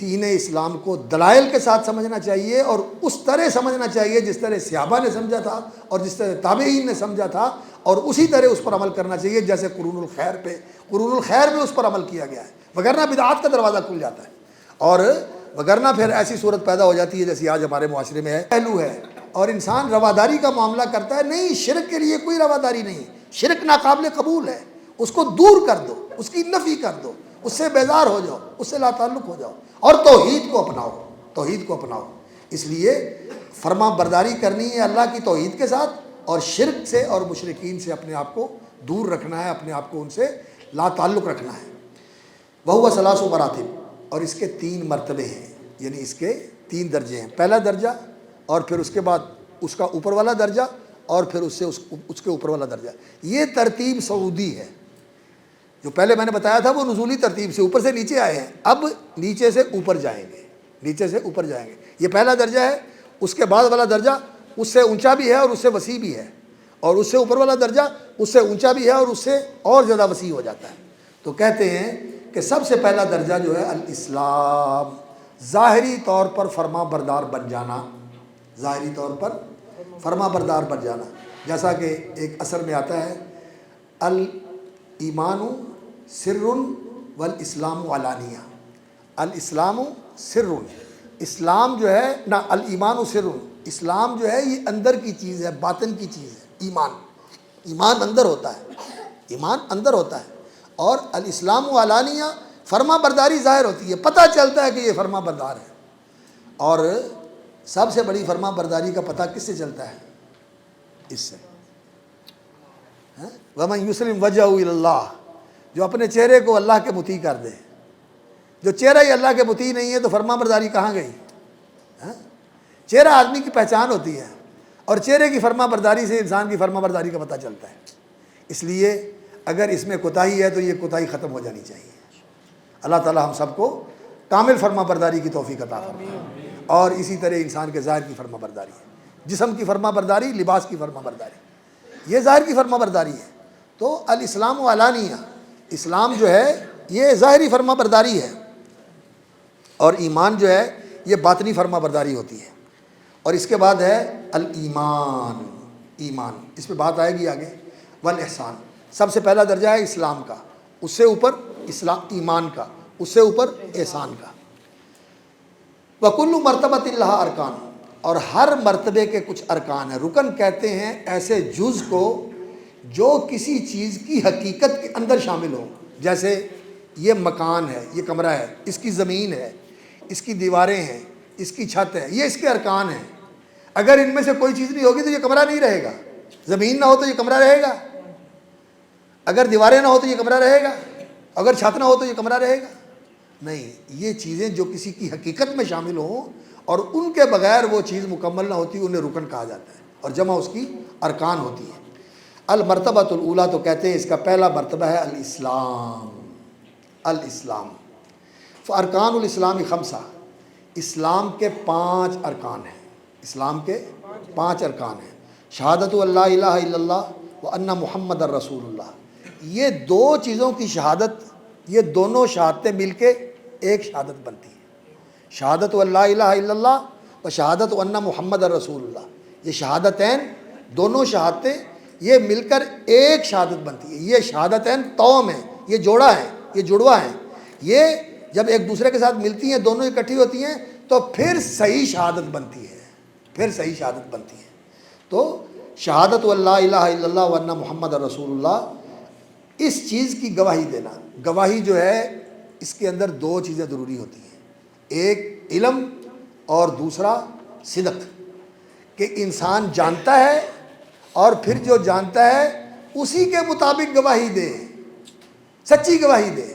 دین اسلام کو دلائل کے ساتھ سمجھنا چاہیے اور اس طرح سمجھنا چاہیے جس طرح صحابہ نے سمجھا تھا اور جس طرح تابعین نے سمجھا تھا، اور اسی طرح اس پر عمل کرنا چاہیے جیسے قرون الخیر میں اس پر عمل کیا گیا ہے، وگرنہ بدعات کا دروازہ کھل جاتا ہے، اور وگرنہ پھر ایسی صورت پیدا ہو جاتی ہے جیسی آج ہمارے معاشرے میں ہے، پہلو ہے، اور انسان رواداری کا معاملہ کرتا ہے، نہیں، شرک کے لیے کوئی رواداری نہیں، شرک ناقابل قبول ہے، اس کو دور کر دو، اس کی نفی کر دو، اس سے بیزار ہو جاؤ، اس سے لا تعلق ہو جاؤ، اور توحید کو اپناؤ۔ اس لیے فرما برداری کرنی ہے اللہ کی توحید کے ساتھ، اور شرک سے اور مشرکین سے اپنے آپ کو دور رکھنا ہے، اپنے آپ کو ان سے لا تعلق رکھنا ہے۔ وہو ثلاث مراتب، اور اس کے 3 مرتبے ہیں، یعنی اس کے 3 درجے ہیں، پہلا درجہ، اور پھر اس کے بعد اس کا اوپر والا درجہ، اور پھر اس کے اوپر والا درجہ۔ یہ ترتیب سعودی ہے، جو پہلے میں نے بتایا تھا وہ نزولی ترتیب سے اوپر سے نیچے آئے ہیں، اب نیچے سے اوپر جائیں گے، یہ پہلا درجہ ہے۔ اس کے بعد والا درجہ اس سے اونچا بھی ہے اور اس سے وسیع بھی ہے، اور اس سے اوپر والا درجہ اس سے اونچا بھی ہے اور اس سے اور زیادہ وسیع ہو جاتا ہے۔ تو کہتے ہیں کہ سب سے پہلا درجہ جو ہے الاسلام، ظاہری طور پر فرما بردار بن جانا، جیسا کہ ایک اثر میں آتا ہے، الایمان سر والاسلام علانیہ، الاسلام سر، اسلام جو ہے نا، الایمان سر، اسلام جو ہے یہ اندر کی چیز ہے، باطن کی چیز ہے، ایمان اندر ہوتا ہے، اور الاسلام علانیہ، فرما برداری ظاہر ہوتی ہے، پتہ چلتا ہے کہ یہ فرما بردار ہے۔ اور سب سے بڑی فرما برداری کا پتہ کس سے چلتا ہے؟ اس سے، وَمَنْ يُسْلِمْ وَجْهَهُ إِلَى اللَّهِ، جو اپنے چہرے کو اللہ کے مطیع کر دے، جو چہرہ ہی اللہ کے مطیع نہیں ہے تو فرما برداری کہاں گئی؟ چہرہ آدمی کی پہچان ہوتی ہے، اور چہرے کی فرما برداری سے انسان کی فرما برداری کا پتہ چلتا ہے۔ اس لیے اگر اس میں کوتاہی ہے تو یہ کوتاہی ختم ہو جانی چاہیے۔ اللہ تعالی ہم سب کو کامل فرما برداری کی توفیق عطا فرمائے، اور اسی طرح انسان کے ظاہر کی فرما برداری ہے، جسم کی فرما برداری، لباس کی فرما برداری، یہ ظاہر کی فرما برداری ہے۔ تو الاسلام علانیہ، اسلام جو ہے یہ ظاہری فرما برداری ہے، اور ایمان جو ہے یہ باطنی فرما برداری ہوتی ہے۔ اور اس کے بعد ہے ایمان، اس پہ بات آئے گی آگے، والاحسان، سب سے پہلا درجہ ہے اسلام کا، اس سے اوپر ایمان کا، اس سے اوپر احسان کا۔ وَكُلُّ مَرْتَبَةٍ لَهَا أَرْكَانٌ، اور ہر مرتبے کے کچھ ارکان ہیں۔ رکن کہتے ہیں ایسے جز کو جو کسی چیز کی حقیقت کے اندر شامل ہو، جیسے یہ مکان ہے، یہ کمرہ ہے، اس کی زمین ہے، اس کی دیواریں ہیں، اس کی چھت ہے، یہ اس کے ارکان ہیں۔ اگر ان میں سے کوئی چیز نہیں ہوگی تو یہ کمرہ نہیں رہے گا، زمین نہ ہو تو یہ کمرہ رہے گا، اگر دیواریں نہ ہو تو یہ کمرہ رہے گا، اگر چھت نہ ہو تو یہ کمرہ رہے گا نہیں۔ یہ چیزیں جو کسی کی حقیقت میں شامل ہوں اور ان کے بغیر وہ چیز مکمل نہ ہوتی، انہیں رکن کہا جاتا ہے، اور جمع اس کی ارکان ہوتی ہے۔ المرتبۃ الاولیٰ، تو کہتے ہیں اس کا پہلا مرتبہ ہے الاسلام۔ فارکان الاسلام خمسہ، اسلام کے 5 ارکان ہیں، اسلام کے 5 ارکان ہیں۔ شہادت اللہ الہ الا اللہ وان محمد الرسول اللہ، یہ 2 چیزوں کی شہادت، یہ دونوں شہادتیں مل کے ایک شہادت بنتی ہے۔ شہادت اللہ الہ الا اللہ و شہادت ان محمد الرسول اللہ، یہ شہادتین، دونوں شہادتیں یہ مل کر ایک شہادت بنتی ہے۔ یہ شہادتین توأم ہیں، یہ جوڑا ہے، یہ جڑوا ہیں، یہ جب ایک دوسرے کے ساتھ ملتی ہیں، دونوں اکٹھی ہوتی ہیں تو پھر صحیح شہادت بنتی ہے، تو شہادت اللہ الہ الا اللہ وان محمد رسول اللہ، اس چیز کی گواہی دینا۔ گواہی جو ہے اس کے اندر 2 چیزیں ضروری ہوتی ہیں، ایک علم اور دوسرا صدق، کہ انسان جانتا ہے اور پھر جو جانتا ہے اسی کے مطابق گواہی دے، سچی گواہی دے۔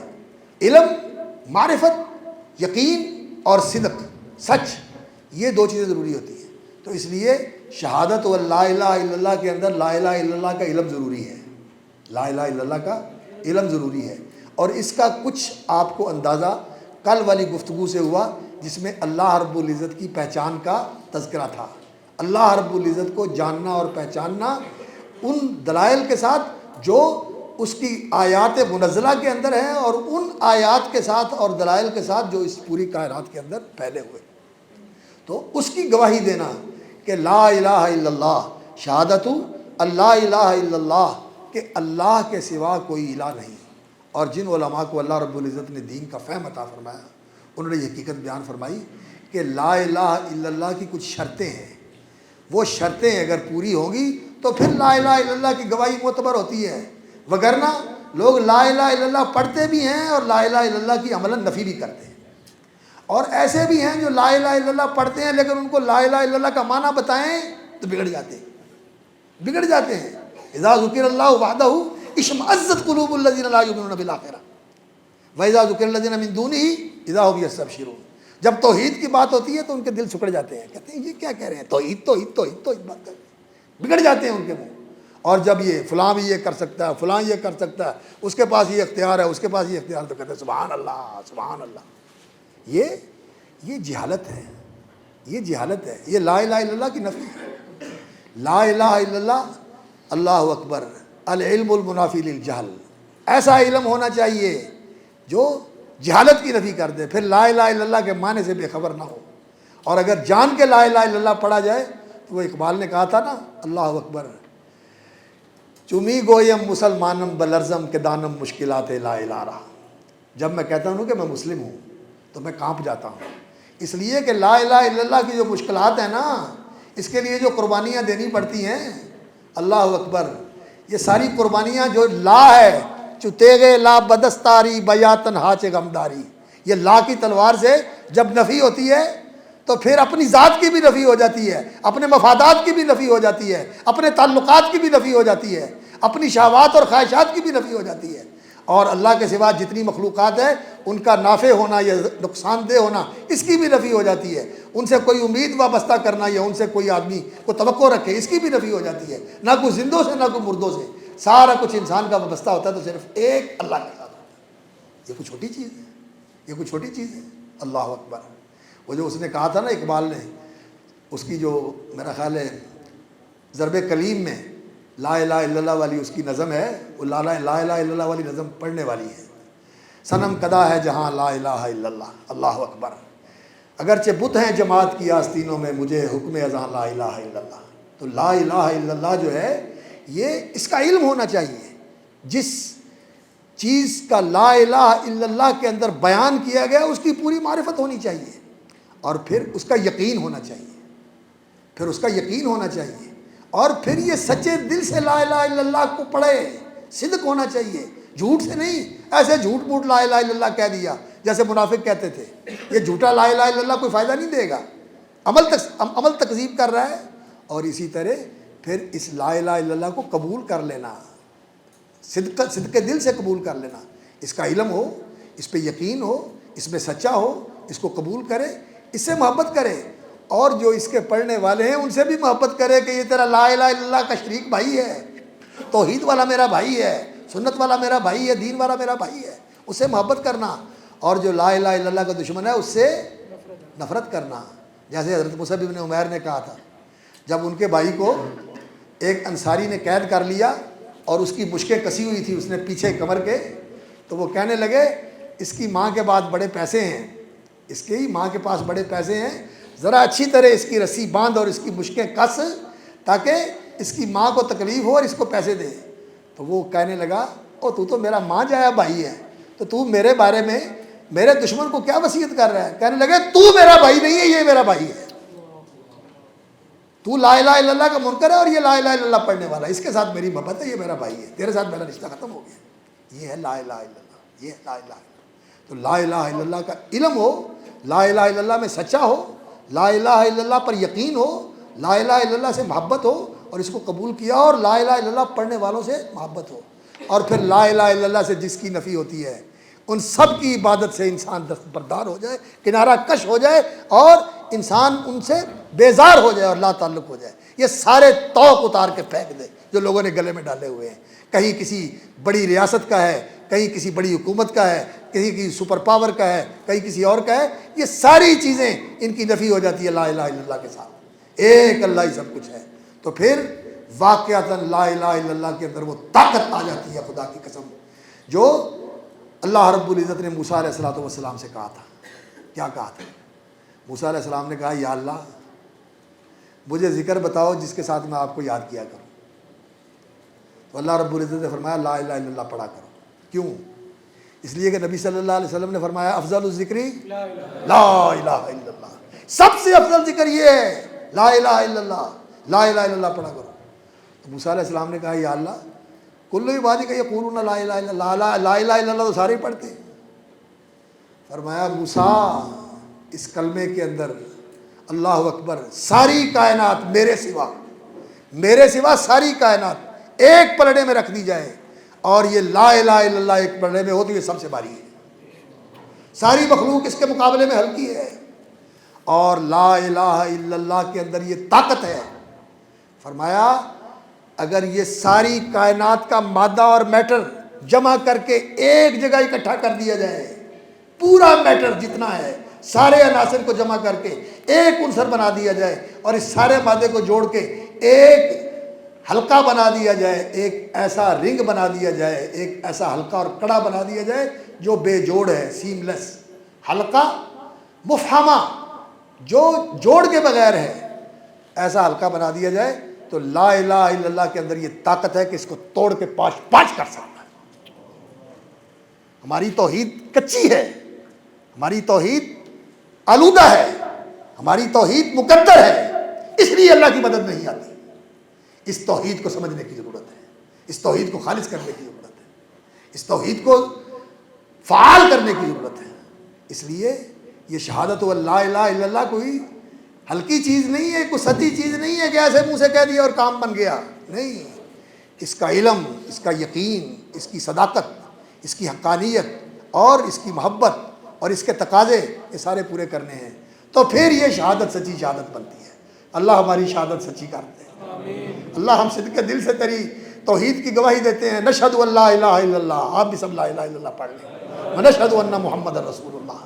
علم، معرفت، یقین اور صدق، سچ، یہ 2 چیزیں ضروری ہوتی ہیں۔ تو اس لیے شہادت و لا الہ الا اللہ کے اندر لا الہ الا اللہ کا علم ضروری ہے، لا الہ الا اللہ کا علم ضروری ہے۔ اور اس کا کچھ آپ کو اندازہ کل والی گفتگو سے ہوا، جس میں اللہ رب العزت کی پہچان کا تذکرہ تھا۔ اللہ رب العزت کو جاننا اور پہچاننا ان دلائل کے ساتھ جو اس کی آیات منزلہ کے اندر ہیں اور ان آیات کے ساتھ اور دلائل کے ساتھ جو اس پوری کائنات کے اندر پھیلے ہوئے. تو اس کی گواہی دینا کہ لا الہ الا اللہ، شہادت اللہ الہ الا اللہ، کہ اللہ کے سوا کوئی الہ نہیں. اور جن علماء کو اللہ رب العزت نے دین کا فہم عطا فرمایا، انہوں نے یہ حقیقت بیان فرمائی کہ لا الہ الا اللہ کی کچھ شرطیں ہیں، وہ شرطیں اگر پوری ہوں گی تو پھر لا الہ الا اللہ کی گواہی معتبر ہوتی ہے. وگرنہ لوگ لا الہ الا اللہ پڑھتے بھی ہیں اور لا الہ الا اللہ کی عملاً نفی بھی کرتے ہیں. اور ایسے بھی ہیں جو لا الہ الا اللہ پڑھتے ہیں لیکن ان کو لا الہ الا اللہ کا معنی بتائیں تو بگڑ جاتے ہیں. اذا ذکر اللہ وحدہ اشمئزت قلوب الذین لا یؤمنون بالآخرہ واذا ذکر الذین من دونہ اذا هم یستبشرون. جب توحید کی بات ہوتی ہے تو ان کے دل سکڑ جاتے ہیں، کہتے ہیں یہ کیا کہہ رہے ہیں، توحید بات کر، بگڑ جاتے ہیں ان کے منہ. اور جب یہ فلاں بھی یہ کر سکتا ہے، فلاں یہ کر سکتا ہے، اس کے پاس یہ اختیار ہے، اس کے پاس یہ اختیار، تو کہتے ہیں سبحان اللہ سبحان اللہ. یہ جہالت ہے، یہ جہالت ہے. یہ لا الہ الا اللہ کی نفی ہے. لا الہ الا اللہ، اللہ اکبر، العلم المنافی للجہل. ایسا علم ہونا چاہیے جو جہالت کی نفی کر دے، پھر لا الہ الا اللہ کے معنی سے بے خبر نہ ہو. اور اگر جان کے لا الہ الا اللہ پڑھا جائے تو وہ اقبال نے کہا تھا نا، اللہ اکبر، چمی گویم مسلمانم بلرزم کے دانم مشکلات لا الہ رہا. جب میں کہتا ہوں کہ میں مسلم ہوں تو میں کانپ جاتا ہوں، اس لیے کہ لا الہ الا اللہ کی جو مشکلات ہیں نا، اس کے لیے جو قربانیاں دینی پڑتی ہیں، اللہ اکبر، یہ ساری قربانیاں جو لا ہے، چتیغے لا بدستاری بیاتن ہاچ غمداری، یہ لا کی تلوار سے جب نفی ہوتی ہے تو پھر اپنی ذات کی بھی نفی ہو جاتی ہے، اپنے مفادات کی بھی نفی ہو جاتی ہے، اپنے تعلقات کی بھی نفی ہو جاتی ہے، اپنی شہوات اور خواہشات کی بھی نفی ہو جاتی ہے. اور اللہ کے سوا جتنی مخلوقات ہیں ان کا نافع ہونا یا نقصان دہ ہونا، اس کی بھی نفی ہو جاتی ہے. ان سے کوئی امید وابستہ کرنا یا ان سے کوئی آدمی کو توقع رکھے، اس کی بھی نفی ہو جاتی ہے. نہ کوئی زندوں سے نہ کوئی مردوں سے، سارا کچھ انسان کا وابستہ ہوتا ہے تو صرف ایک اللہ کے ساتھ ہوتا ہے. یہ کوئی چھوٹی چیز ہے، یہ کوئی چھوٹی چیز ہے. اللہ اکبر. وہ جو اس نے کہا تھا نا اقبال نے، اس کی جو میرا خیال ہے ضرب کلیم میں لا الہ الا اللہ والی اس کی نظم ہے، وہ لا الہ الا اللہ والی نظم پڑھنے والی ہے. صنم کدا ہے جہاں لا الہ الا اللہ، اللہ اکبر، اگرچہ بت ہیں جماعت کی آستینوں میں، مجھے حکم ازاں لا الہ الا اللہ. تو لا الہ الا اللہ جو ہے یہ اس کا علم ہونا چاہیے. جس چیز کا لا الہ الا اللہ کے اندر بیان کیا گیا اس کی پوری معرفت ہونی چاہیے، اور پھر اس کا یقین ہونا چاہیے، اور پھر یہ سچے دل سے لا الہ الا اللہ کو پڑھے. صدق ہونا چاہیے، جھوٹ سے نہیں. ایسے جھوٹ موٹ لا الہ الا اللہ کہہ دیا جیسے منافق کہتے تھے، یہ جھوٹا لا الہ الا اللہ کوئی فائدہ نہیں دے گا، عمل تکذیب کر رہا ہے. اور اسی طرح پھر اس لا الہ الا اللہ کو قبول کر لینا، صدق دل سے قبول کر لینا. اس کا علم ہو، اس پہ یقین ہو، اس میں سچا ہو، اس کو قبول کرے، اس سے محبت کرے. اور جو اس کے پڑھنے والے ہیں ان سے بھی محبت کرے کہ یہ تیرا لا الہ الا اللہ کا شریک بھائی ہے، توحید والا میرا بھائی ہے، سنت والا میرا بھائی ہے، دین والا میرا بھائی ہے. اس سے محبت کرنا. اور جو لا الہ الا اللہ کا دشمن ہے اس سے نفرت کرنا. جیسے حضرت مصعب بن عمیر نے کہا تھا، جب ان کے بھائی کو ایک انصاری نے قید کر لیا اور اس کی مشکیں کسی ہوئی تھی اس نے پیچھے کمر کے، تو وہ کہنے لگے اس کی ماں کے بعد بڑے پیسے ہیں، اس کی ماں کے پاس بڑے پیسے ہیں، ذرا اچھی طرح اس کی رسی باندھ اور اس کی مشکیں کس تاکہ اس کی ماں کو تکلیف ہو اور اس کو پیسے دے. تو وہ کہنے لگا، او تو میرا ماں جایا بھائی ہے، تو میرے بارے میں میرے دشمن کو کیا وصیت کر رہا ہے؟ کہنے لگے تو میرا بھائی نہیں ہے، یہ میرا بھائی ہے. تو لا الہ الا اللہ کا منکر ہے اور یہ لا الہ الا اللہ پڑھنے والا ہے، اس کے ساتھ میری محبت ہے، یہ میرا بھائی ہے، تیرے ساتھ میرا رشتہ ختم ہو گیا. یہ ہے لا الہ الا اللہ، یہ ہے لا الہ الا اللہ. تو لا الہ الا اللہ کا علم ہو، لا الہ الا اللہ میں سچا ہو، لا الہ الا اللہ پر یقین ہو، لا الہ الا اللہ سے محبت ہو اور اس کو قبول کیا، اور لا الہ الا اللہ پڑھنے والوں سے محبت ہو. اور پھر لا الہ الا اللہ سے جس کی نفی ہوتی ہے ان سب کی عبادت سے انسان دستبردار ہو جائے، کنارہ کش ہو جائے، اور انسان ان سے بیزار ہو جائے اور لا تعلق ہو جائے. یہ سارے توق اتار کے پھینک دے جو لوگوں نے گلے میں ڈالے ہوئے ہیں. کہیں کسی بڑی ریاست کا ہے، کہیں کسی بڑی حکومت کا ہے، کہیں کسی سپر پاور کا ہے، کہیں کسی اور کا ہے. یہ ساری چیزیں ان کی نفی ہو جاتی ہے لا الہ الا اللہ کے ساتھ. ایک اللہ ہی سب کچھ ہے. تو پھر واقعتاً لا الہ الا اللہ کے اندر وہ طاقت آ جاتی ہے، خدا کی قسم، جو اللہ رب العزت نے موسیٰ علیہ السلام سے کہا تھا۔ کیا کہا تھا؟ موسیٰ علیہ السلام نے کہا یا اللہ مجھے ذکر بتاؤ جس کے ساتھ میں آپ کو یاد کیا کروں۔ تو اللہ رب العزت نے فرمایا لا الہ الا اللہ پڑھا کرو۔ کیوں؟ اس لیے کہ نبی صلی اللہ علیہ وسلم نے فرمایا افضل الذکری لا الہ الا اللہ، سب سے افضل ذکر یہ ہے لا الہ الا اللہ، لا الہ الا اللہ پڑھا کرو۔ تو موسیٰ علیہ السلام نے کہا یا اللہ کل عبادی کا یقولون لا الہ الا اللہ، لا الہ الا اللہ تو سارے ہی پڑھتے ہیں۔ فرمایا موسیٰ اس کلمے کے اندر اللہ اکبر ساری کائنات میرے سوا ساری کائنات ایک پلڑے میں رکھ دی جائے اور یہ لا الہ الا اللہ ایک پلڑے میں ہو تو یہ سب سے بھاری ہے، ساری مخلوق اس کے مقابلے میں ہلکی ہے، اور لا الہ الا اللہ کے اندر یہ طاقت ہے۔ فرمایا اگر یہ ساری کائنات کا مادہ اور میٹر جمع کر کے ایک جگہ اکٹھا کر دیا جائے، پورا میٹر جتنا ہے سارے عناصر کو جمع کر کے ایک عنصر بنا دیا جائے اور اس سارے مادے کو جوڑ کے ایک حلقہ بنا دیا جائے، ایک ایسا رنگ بنا دیا جائے، ایک ایسا حلقہ اور کڑا بنا دیا جائے جو بے جوڑ ہے، سیم لیس حلقہ مفہمہ جو جوڑ کے بغیر ہے، ایسا حلقہ بنا دیا جائے تو لا الہ الا اللہ کے اندر یہ طاقت ہے کہ اس کو توڑ کے پاش کر سکتا ہے۔ ہماری توحید کچی ہے، ہماری توحید آلودہ ہے، ہماری توحید مقدر ہے، اس لیے اللہ کی مدد نہیں آتی۔ اس توحید کو سمجھنے کی ضرورت ہے، اس توحید کو خالص کرنے کی ضرورت ہے، اس توحید کو فعال کرنے کی ضرورت ہے۔ اس لیے یہ شہادت لا الہ الا اللہ کوئی ہلکی چیز نہیں ہے، کوئی سطحی چیز نہیں ہے کہ ایسے منہ سے کہہ دیا اور کام بن گیا، نہیں۔ اس کا علم، اس کا یقین، اس کی صداقت، اس کی حقانیت اور اس کی محبت اور اس کے تقاضے یہ سارے پورے کرنے ہیں، تو پھر یہ شہادت سچی شہادت بنتی ہے۔ اللہ ہماری شہادت سچی کرتے ہیں۔ اللہ ہم صدق کے دل سے تیری توحید کی گواہی دیتے ہیں، نشہد ان لا الہ الا اللہ، آپ بھی سب لا الہ الا اللہ پڑھ لیں، ونشہد ان محمد رسول اللہ،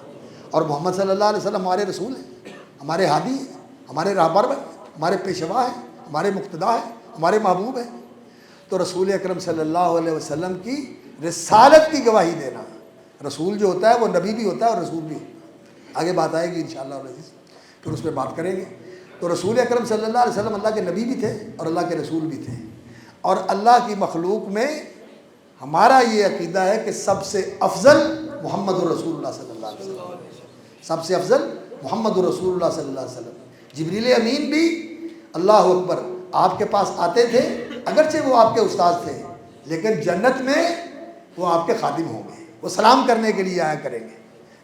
اور محمد صلی اللہ علیہ وسلم ہمارے رسول ہیں، ہمارے ہادی ہیں، ہمارے راہبر ہیں، ہمارے پیشوا ہیں، ہمارے مقتدا ہیں، ہمارے محبوب ہیں۔ تو رسول اکرم صلی اللہ علیہ وسلم کی رسالت کی گواہی دینا، رسول جو ہوتا ہے وہ نبی بھی ہوتا ہے اور رسول بھی ہوتا ہے، آگے بات آئے گی انشاءاللہ العزیز، پھر اس پہ بات کریں گے۔ تو رسول اکرم صلی اللہ علیہ وسلم اللہ کے نبی بھی تھے اور اللہ کے رسول بھی تھے، اور اللہ کی مخلوق میں ہمارا یہ عقیدہ ہے کہ سب سے افضل محمد رسول اللہ صلی اللہ علیہ وسلم، سب سے افضل محمد رسول اللہ صلی اللہ علیہ وسلم۔ جبریل امین بھی اللہ اکبر آپ کے پاس آتے تھے، اگرچہ وہ آپ کے استاد تھے، لیکن جنت میں وہ آپ کے خادم ہوں گے، وہ سلام کرنے کے لیے آیا کریں گے۔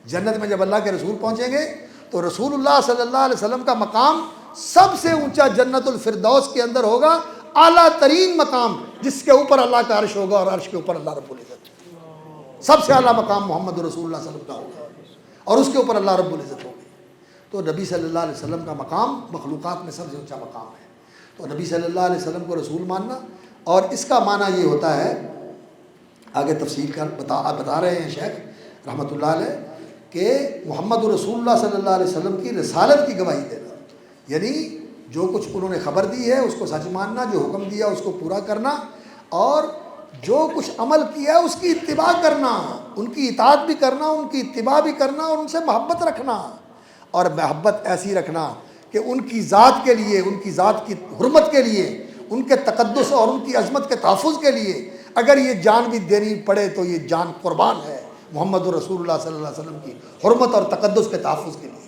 جنت میں جب اللہ کے رسول پہنچیں گے تو رسول اللہ صلی اللہ علیہ وسلم کا مقام سب سے اونچا جنت الفردوس کے اندر ہوگا، اعلیٰ ترین مقام، جس کے اوپر اللہ کا عرش ہوگا اور عرش کے اوپر اللہ رب العزت، سب سے اعلیٰ مقام محمد رسول اللہ صلی اللہ علیہ وسلم کا ہوگا اور اس کے اوپر اللہ رب العزت ہوگی۔ تو نبی صلی اللہ علیہ وسلم کا مقام مخلوقات میں سب سے اونچا مقام ہے۔ تو نبی صلی اللہ علیہ وسلم کو رسول ماننا، اور اس کا معنی یہ ہوتا ہے، آگے تفصیل کر بتا رہے ہیں شیخ رحمۃ اللہ علیہ، کہ محمد رسول اللہ صلی اللہ علیہ وسلم کی رسالت کی گواہی دینا، یعنی جو کچھ انہوں نے خبر دی ہے اس کو سچ ماننا، جو حکم دیا اس کو پورا کرنا، اور جو کچھ عمل کیا ہے اس کی اتباع کرنا، ان کی اطاعت بھی کرنا، ان کی اتباع بھی کرنا، اور ان سے محبت رکھنا، اور محبت ایسی رکھنا کہ ان کی ذات کے لیے، ان کی ذات کی حرمت کے لیے، ان کے تقدس اور ان کی عظمت کے تحفظ کے لیے اگر یہ جان بھی دینی پڑے تو یہ جان قربان ہے محمد رسول اللہ صلی اللہ علیہ وسلم کی حرمت اور تقدس کے تحفظ کے لیے۔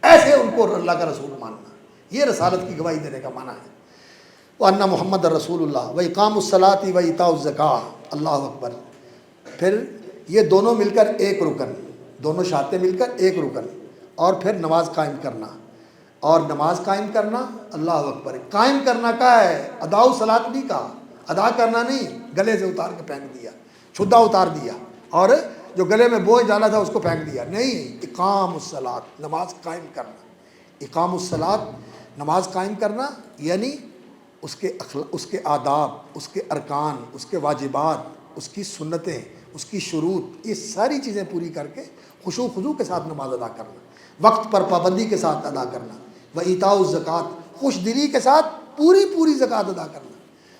ایسے ان کو اللہ کا رسول ماننا، یہ رسالت کی گواہی دینے کا معنی ہے۔ وَأَنَّ محمد رسول اللہ وَإِقَامُ الصَّلَاةِ وَإِيتَاءُ الزَّكَاةِ، اللہ اکبر۔ پھر یہ دونوں مل کر ایک رکن، دونوں شہادتیں مل کر ایک رکن، اور پھر نماز قائم کرنا، اور نماز قائم کرنا، اللہ اکبر، قائم کرنا کا ہے، اداء الصلاۃ بھی کا، ادا کرنا نہیں گلے سے اتار کے پھینک دیا، چھدا اتار دیا اور جو گلے میں بوجھ ڈالا تھا اس کو پھینک دیا، نہیں، اقام الصلاۃ، نماز قائم کرنا، اقام الصلاۃ، نماز قائم کرنا، یعنی اس کے آداب، اس کے ارکان، اس کے واجبات، اس کی سنتیں، اس کی شروط، یہ ساری چیزیں پوری کر کے خشوع خضوع کے ساتھ نماز ادا کرنا، وقت پر پابندی کے ساتھ ادا کرنا، وَإِيتَاءُ الزَّكَاةِ، خوش دلی کے ساتھ پوری پوری زکوٰۃ ادا کرنا۔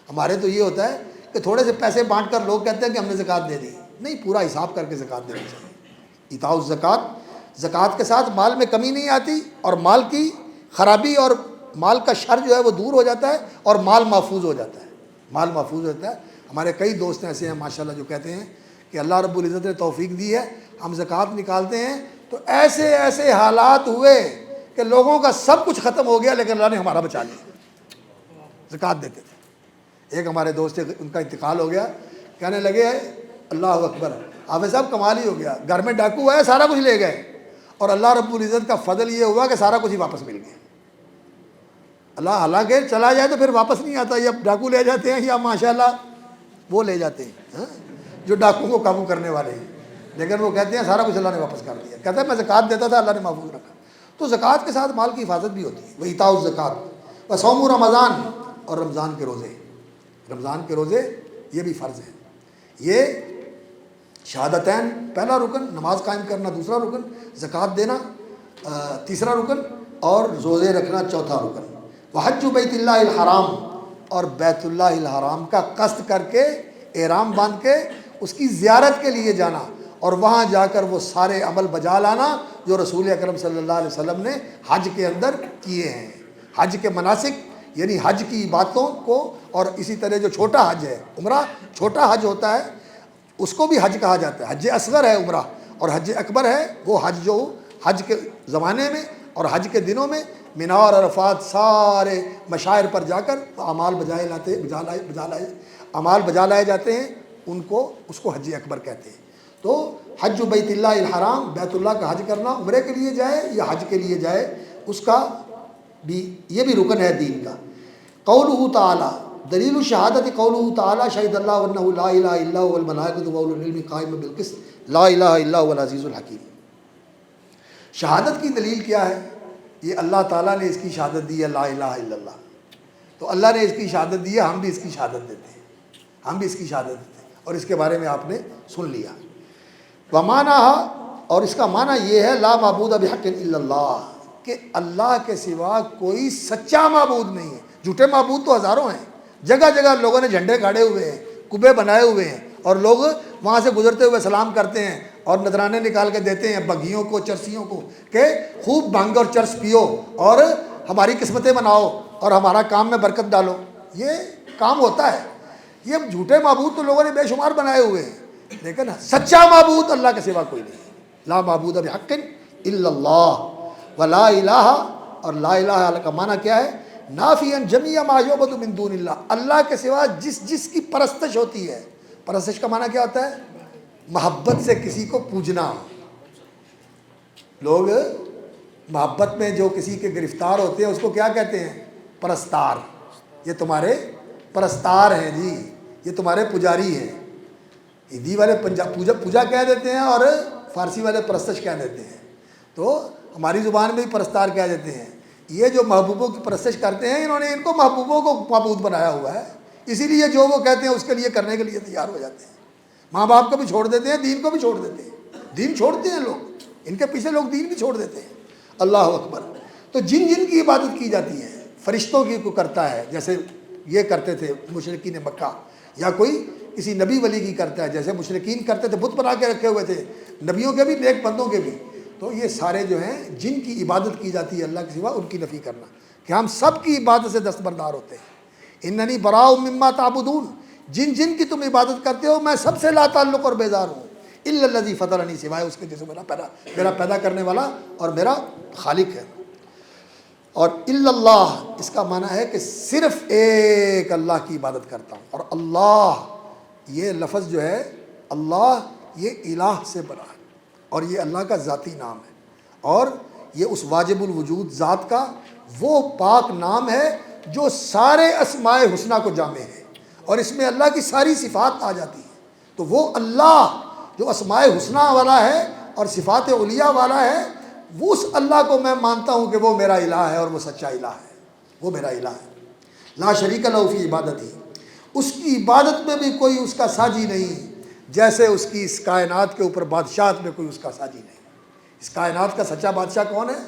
ہمارے تو یہ ہوتا ہے کہ تھوڑے سے پیسے بانٹ کر لوگ کہتے ہیں کہ ہم نے زکوٰۃ دے دی، نہیں، پورا حساب کر کے زکوٰۃ دینی چاہیے۔ ایتاء الزکوٰۃ، زکوٰۃ کے ساتھ مال میں کمی نہیں آتی، اور مال کی خرابی اور مال کا شر جو ہے وہ دور ہو جاتا ہے، اور مال محفوظ ہو جاتا ہے، مال محفوظ ہوتا ہے۔ ہمارے کئی دوست ایسے ہیں ماشاءاللہ جو کہتے ہیں کہ اللہ رب العزت نے توفیق دی ہے، ہم زکوٰۃ نکالتے ہیں تو ایسے ایسے حالات ہوئے کہ لوگوں کا سب کچھ ختم ہو گیا لیکن اللہ نے ہمارا بچا لیا۔ زکوٰۃ دیتے تھے، ایک ہمارے دوست تھے، ان کا انتقال ہو گیا، کہنے لگے اللہ اکبر، حافظ صاحب کمال ہی ہو گیا، گھر میں ڈاکو آئے سارا کچھ لے گئے، اور اللہ رب العزت کا فضل یہ ہوا کہ سارا کچھ ہی واپس مل گیا۔ اللہ حالانکہ چلا جائے تو پھر واپس نہیں آتا، یا ڈاکو لے جاتے ہیں یا ماشاءاللہ وہ لے جاتے ہیں جو ڈاکو کو قابو کرنے والے ہیں، لیکن وہ کہتے ہیں سارا کچھ اللہ نے واپس کر دیا۔ کہتے ہیں میں زکوٰۃ دیتا تھا، اللہ نے محفوظ رکھا۔ تو زکوٰۃ کے ساتھ مال کی حفاظت بھی ہوتی ہے۔ وہ ایتاء الزکوٰۃ و صوم رمضان، اور رمضان کے روزے، رمضان کے روزے یہ بھی فرض ہیں۔ یہ شہادتین پہلا رکن، نماز قائم کرنا دوسرا رکن، زکوٰۃ دینا تیسرا رکن، اور روزے رکھنا چوتھا رکن۔ وحج بیت اللہ الحرام، اور بیت اللہ الحرام کا قصد کر کے، احرام باندھ کے اس کی زیارت کے لیے جانا، اور وہاں جا کر وہ سارے عمل بجا لانا جو رسول اکرم صلی اللہ علیہ وسلم نے حج کے اندر کیے ہیں۔ حج کے مناسک یعنی حج کی عبادتوں کو، اور اسی طرح جو چھوٹا حج ہے، عمرہ چھوٹا حج ہوتا ہے، اس کو بھی حج کہا جاتا ہے۔ حج اصغر ہے عمرہ، اور حج اکبر ہے وہ حج جو حج کے زمانے میں اور حج کے دنوں میں مینا اور عرفات سارے مشاعر پر جا کر اعمال بجا لائے جاتے ہیں، اس کو حج اکبر کہتے ہیں۔ تو حج بیت اللہ الحرام، بیت اللہ کا حج کرنا، عمرے کے لیے جائے یا حج کے لیے جائے، اس کا بھی یہ بھی رکن ہے دین کا۔ قولہ تعالی، دلیل شہادت قولہ تعالی شہد اللہ انہ لا الہ الا هو والملائکۃ واولو العلم قائما بالقسط لا الہ الا هو العزیز الحکیم۔ شہادت کی دلیل کیا ہے؟ یہ اللہ تعالیٰ نے اس کی شہادت دی ہے، لا الہ الا اللہ۔ تو اللہ نے اس کی شہادت دی ہے، ہم بھی اس کی شہادت دیتے ہیں، ہم بھی اس کی شہادت دیتے ہیں، اور اس کے بارے میں آپ نے سن لیا۔ وَمَعْنَاهَا، اور اس کا معنی یہ ہے لا معبود بحق الا اللہ، کہ اللہ کے سوا کوئی سچا معبود نہیں ہے۔ جھوٹے معبود تو ہزاروں ہیں، جگہ جگہ لوگوں نے جھنڈے گاڑے ہوئے ہیں، کعبے بنائے ہوئے ہیں، اور لوگ وہاں سے گزرتے ہوئے سلام کرتے ہیں اور نذرانے نکال کے دیتے ہیں بگھیوں کو، چرسیوں کو، کہ خوب بھنگ اور چرس پیو اور ہماری قسمتیں بناؤ اور ہمارا کام میں برکت ڈالو۔ یہ کام ہوتا ہے۔ یہ جھوٹے معبود تو لوگوں نے بے شمار بنائے ہوئے ہیں، لیکن سچا معبود اللہ کے سوا کوئی نہیں ہے۔ لا معبود بحق الا اللہ ولا الہ، اور لا الہ کا معنی کیا ہے؟ نافیا جمیع ما یعبد من دون اللہ، اللہ کے سوا جس کی پرستش ہوتی ہے۔ پرستش کا معنی کیا ہوتا ہے؟ محبت سے کسی کو پوجنا۔ لوگ محبت میں جو کسی کے گرفتار ہوتے ہیں اس کو کیا کہتے ہیں؟ پرستار۔ یہ تمہارے پرستار ہیں جی، یہ تمہارے پجاری ہیں۔ ہندی والے پوجا کہہ دیتے ہیں اور فارسی والے پرستش کہہ دیتے ہیں، تو ہماری زبان میں بھی پرستار کہہ دیتے ہیں۔ یہ جو محبوبوں کی پرستش کرتے ہیں، انہوں نے ان کو محبوبوں کو معبود بنایا ہوا ہے، اسی لیے جو وہ کہتے ہیں اس کے لیے کرنے کے لیے تیار ہو جاتے ہیں۔ ماں باپ کو بھی چھوڑ دیتے ہیں، دین کو بھی چھوڑ دیتے ہیں، دین چھوڑتے ہیں لوگ، ان کے پیچھے لوگ دین بھی چھوڑ دیتے ہیں۔ اللہ اکبر۔ تو جن کی عبادت کی جاتی ہے، فرشتوں کی کو کرتا ہے جیسے یہ کرتے تھے مشرکین مکہ، یا کوئی کسی نبی ولی کی کرتا ہے جیسے مشرکین کرتے تھے، بت بنا کے رکھے ہوئے تھے، نبیوں کے بھی نیک بندوں کے بھی۔ تو یہ سارے جو ہیں جن کی عبادت کی جاتی ہے اللہ کے سوا، ان کی نفی کرنا کہ ہم سب کی عبادت سے دستبردار ہوتے ہیں۔ اننی براء مما تعبدون، جن کی تم عبادت کرتے ہو میں سب سے لا تعلق اور بیزار ہوں، الا الذی فطرنی، سوائے اس کے جسے میرا پیدا کرنے والا اور میرا خالق ہے۔ اور الا اللہ، اس کا معنی ہے کہ صرف ایک اللہ کی عبادت کرتا ہوں۔ اور اللہ یہ لفظ جو ہے، اللہ یہ الہ سے بنا ہے، اور یہ اللہ کا ذاتی نام ہے، اور یہ اس واجب الوجود ذات کا وہ پاک نام ہے جو سارے اسماء حسنہ کو جامع ہے، اور اس میں اللہ کی ساری صفات آ جاتی ہیں۔ تو وہ اللہ جو اسماء حسنہ والا ہے اور صفات علیہ والا ہے، وہ اس اللہ کو میں مانتا ہوں کہ وہ میرا الہ ہے، اور وہ سچا الہ ہے، وہ میرا الہ ہے۔ لا شریک لہ فی عبادتی، اس کی عبادت میں بھی کوئی اس کا ساجی نہیں، جیسے اس کی اس کائنات کے اوپر بادشاہت میں کوئی اس کا ساجی نہیں۔ اس کائنات کا سچا بادشاہ کون ہے؟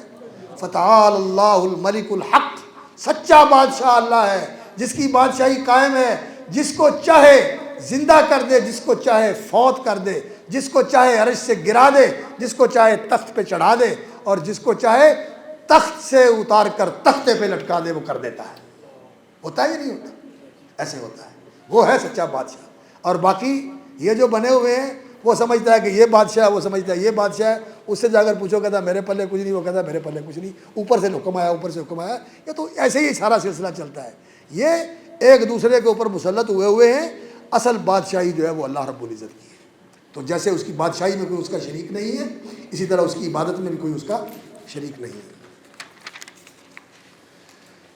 فتعال اللہ الملک الحق، سچا بادشاہ اللہ ہے جس کی بادشاہی قائم ہے، جس کو چاہے زندہ کر دے، جس کو چاہے فوت کر دے، جس کو چاہے عرش سے گرا دے، جس کو چاہے تخت پہ چڑھا دے، اور جس کو چاہے تخت سے اتار کر تختے پہ لٹکا دے، وہ کر دیتا ہے۔ ہوتا ہے یا نہیں ہوتا؟ ایسے ہوتا ہے، وہ ہے سچا بادشاہ۔ اور باقی یہ جو بنے ہوئے ہیں، وہ سمجھتا ہے کہ یہ بادشاہ ہے، وہ سمجھتا ہے یہ بادشاہ ہے، اس سے جا کر پوچھو کہتا ہے میرے پلے کچھ نہیں، وہ کہتا ہے میرے پلے کچھ نہیں، اوپر سے حکم آیا، اوپر سے حکم آیا۔ یہ تو ایسے ہی سارا سلسلہ چلتا ہے، یہ ایک دوسرے کے اوپر مسلط ہوئے ہیں۔ اصل بادشاہی جو ہے وہ اللہ رب العزت کی ہے۔ تو جیسے اس کی بادشاہی میں کوئی اس کا شریک نہیں ہے، اسی طرح اس کی عبادت میں بھی کوئی اس کا شریک نہیں ہے۔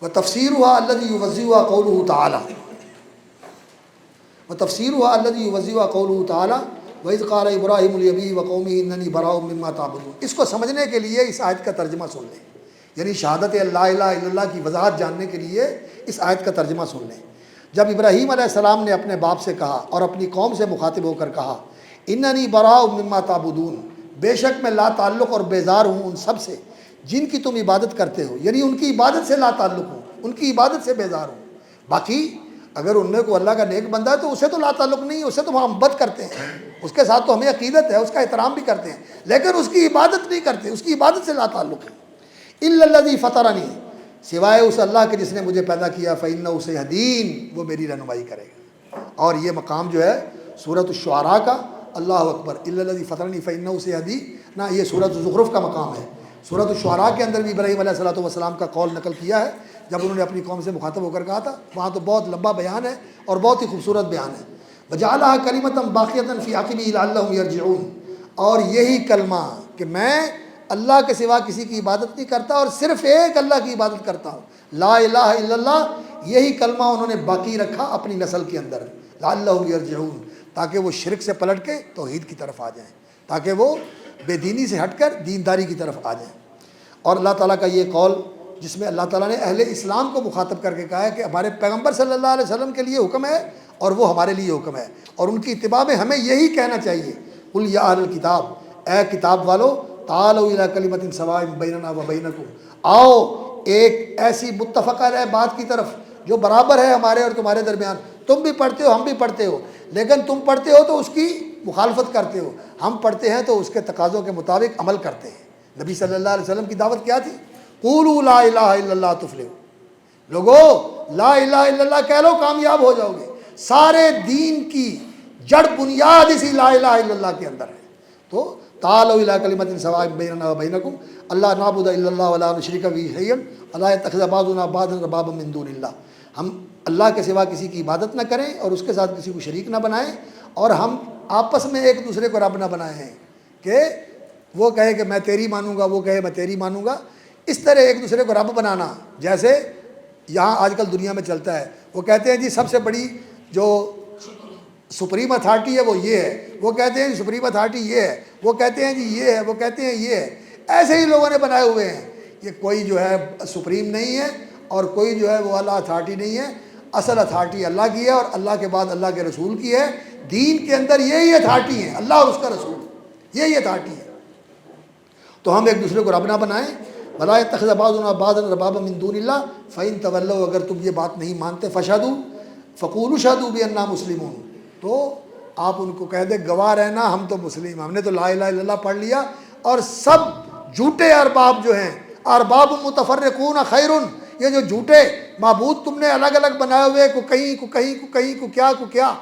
وَتَفْسِيرُهَا الَّذِي يُوَزِّعُهَا قَوْلُهُ تَعَالَى وَتَفْسِيرُهَا الَّذِي يُوَزِّعُهَا قَوْلُهُ تَعَالَى وَإِذْ قَالَ إِبْرَاهِيمُ لِأَبِيهِ وَقَوْمِهِ إِنَّنِي بَرَاءٌ مِّمَّا تَعْبُدُونَ۔ اس کو سمجھنے کے لیے اس آیت کا ترجمہ سن لیں، یعنی شہادت لا الہ الا اللہ کی وضاحت جاننے کے لیے اس آیت کا ترجمہ سن لیں۔ جب ابراہیم علیہ السلام نے اپنے باپ سے کہا اور اپنی قوم سے مخاطب ہو کر کہا اننی براء مما تعبدون، بے شک میں لا تعلق اور بیزار ہوں ان سب سے جن کی تم عبادت کرتے ہو، یعنی ان کی عبادت سے لا تعلق ہوں، ان کی عبادت سے بیزار ہوں۔ باقی اگر ان میں کوئی اللہ کا نیک بندہ ہے تو اسے تو لا تعلق نہیں ہے، اسے تو محبت کرتے ہیں، اس کے ساتھ تو ہمیں عقیدت ہے، اس کا احترام بھی کرتے ہیں، لیکن اس کی عبادت نہیں کرتے، اس کی عبادت سے لا تعلق ہے۔ الا الذی فطرنی، سوائے اس اللہ کے جس نے مجھے پیدا کیا، فإنہ سیہدین، وہ میری رہنمائی کرے گا۔ اور یہ مقام جو ہے سورۃ الشعراء کا، اللہ اکبر، الا الذی فطرنی فإنہ سیہدین، نہ یہ سورۃ الزخرف کا مقام ہے۔ سورۃ الشعراء کے اندر بھی ابراہیم علیہ السلام کا قول نقل کیا ہے، جب انہوں نے اپنی قوم سے مخاطب ہو کر کہا تھا، وہاں تو بہت لمبا بیان ہے اور بہت ہی خوبصورت بیان ہے۔ وَجَعَلَهَا كَلِمَةً بَاقِيَةً فِي عَقِبِهِ لَعَلَّهُمْ يَرْجِعُونَ، اور یہی کلمہ کہ میں اللہ کے سوا کسی کی عبادت نہیں کرتا اور صرف ایک اللہ کی عبادت کرتا ہوں، لا الہ الا اللہ، یہی کلمہ انہوں نے باقی رکھا اپنی نسل کے اندر، لعلہم یرجعون، تاکہ وہ شرک سے پلٹ کے توحید کی طرف آ جائیں، تاکہ وہ بے دینی سے ہٹ کر دینداری کی طرف آ جائیں۔ اور اللہ تعالیٰ کا یہ قول جس میں اللہ تعالیٰ نے اہل اسلام کو مخاطب کر کے کہا ہے کہ ہمارے پیغمبر صلی اللہ علیہ وسلم کے لیے حکم ہے اور وہ ہمارے لیے حکم ہے، اور ان کی اتباع میں ہمیں یہی کہنا چاہیے، قل یا اہل الکتاب، اے کتاب والو، تعالوا الی کلمۃ سواء بیننا و بینکم، آؤ ایک ایسی متفق علیہ بات کی طرف جو برابر ہے ہمارے اور تمہارے درمیان۔ تم بھی پڑھتے ہو، ہم بھی پڑھتے ہو، لیکن تم پڑھتے ہو تو اس کی مخالفت کرتے ہو، ہم پڑھتے ہیں تو اس کے تقاضوں کے مطابق عمل کرتے ہیں۔ نبی صلی اللہ علیہ وسلم کی دعوت کیا تھی؟ قولوا لا الہ الا اللہ تفلحوا، لوگو لا الہ الا اللہ کہہ لو کامیاب ہو جاؤ گے۔ سارے دین کی جڑ بنیاد اسی لا الہ الا اللہ کے اندر ہے۔ تو تعالوا الی کلمۃ سواء بیننا و بینکم اللہ نعبد الا اللہ ولا نشرک بہ شیئا ولا یتخذ بعضنا بعضا اربابا من دون اللہ، ہم اللہ کے سوا کسی کی عبادت نہ کریں اور اس کے ساتھ کسی کو شریک نہ بنائیں، اور ہم آپس میں ایک دوسرے کو رب نہ بنائے ہیں کہ وہ کہے کہ میں تیری مانوں گا، وہ کہے میں تیری مانوں گا۔ اس طرح ایک دوسرے کو رب بنانا جیسے یہاں آج کل دنیا میں چلتا ہے، وہ کہتے ہیں جی سب سے بڑی جو سپریم اتھارٹی ہے وہ یہ ہے، وہ کہتے ہیں جی سپریم اتھارٹی یہ ہے، وہ کہتے ہیں جی یہ ہے، وہ کہتے ہیں یہ ہے۔ ایسے ہی لوگوں نے بنائے ہوئے ہیں، یہ کوئی جو ہے سپریم نہیں ہے اور کوئی جو ہے وہ اللہ اتھارٹی نہیں ہے، اصل اتھارٹی اللہ کی ہے اور اللہ کے بعد اللہ کے رسول کی ہے۔ دین کے اندر یہی اتھارٹی ہے، اللہ اور اس کا رسول، یہی اتھارٹی ہے۔ تو ہم ایک دوسرے کو رب نہ بنائیں، ولا یتخذ بعضنا بعضا اربابا من دون اللہ فإن تولوا، اگر تم یہ بات نہیں مانتے، فشہدوا فقولوا اشہدوا بأننا مسلمون، تو آپ ان کو کہہ دیں گواہ رہنا ہم تو مسلم، ہم نے تو لا الہ الا اللہ پڑھ لیا۔ اور سب جھوٹے ارباب جو ہیں، ارباب متفرقون خیر، یہ جو جھوٹے معبود تم نے الگ الگ بنائے ہوئے، کو کہیں کو کہیں کو کہیں کو کیا،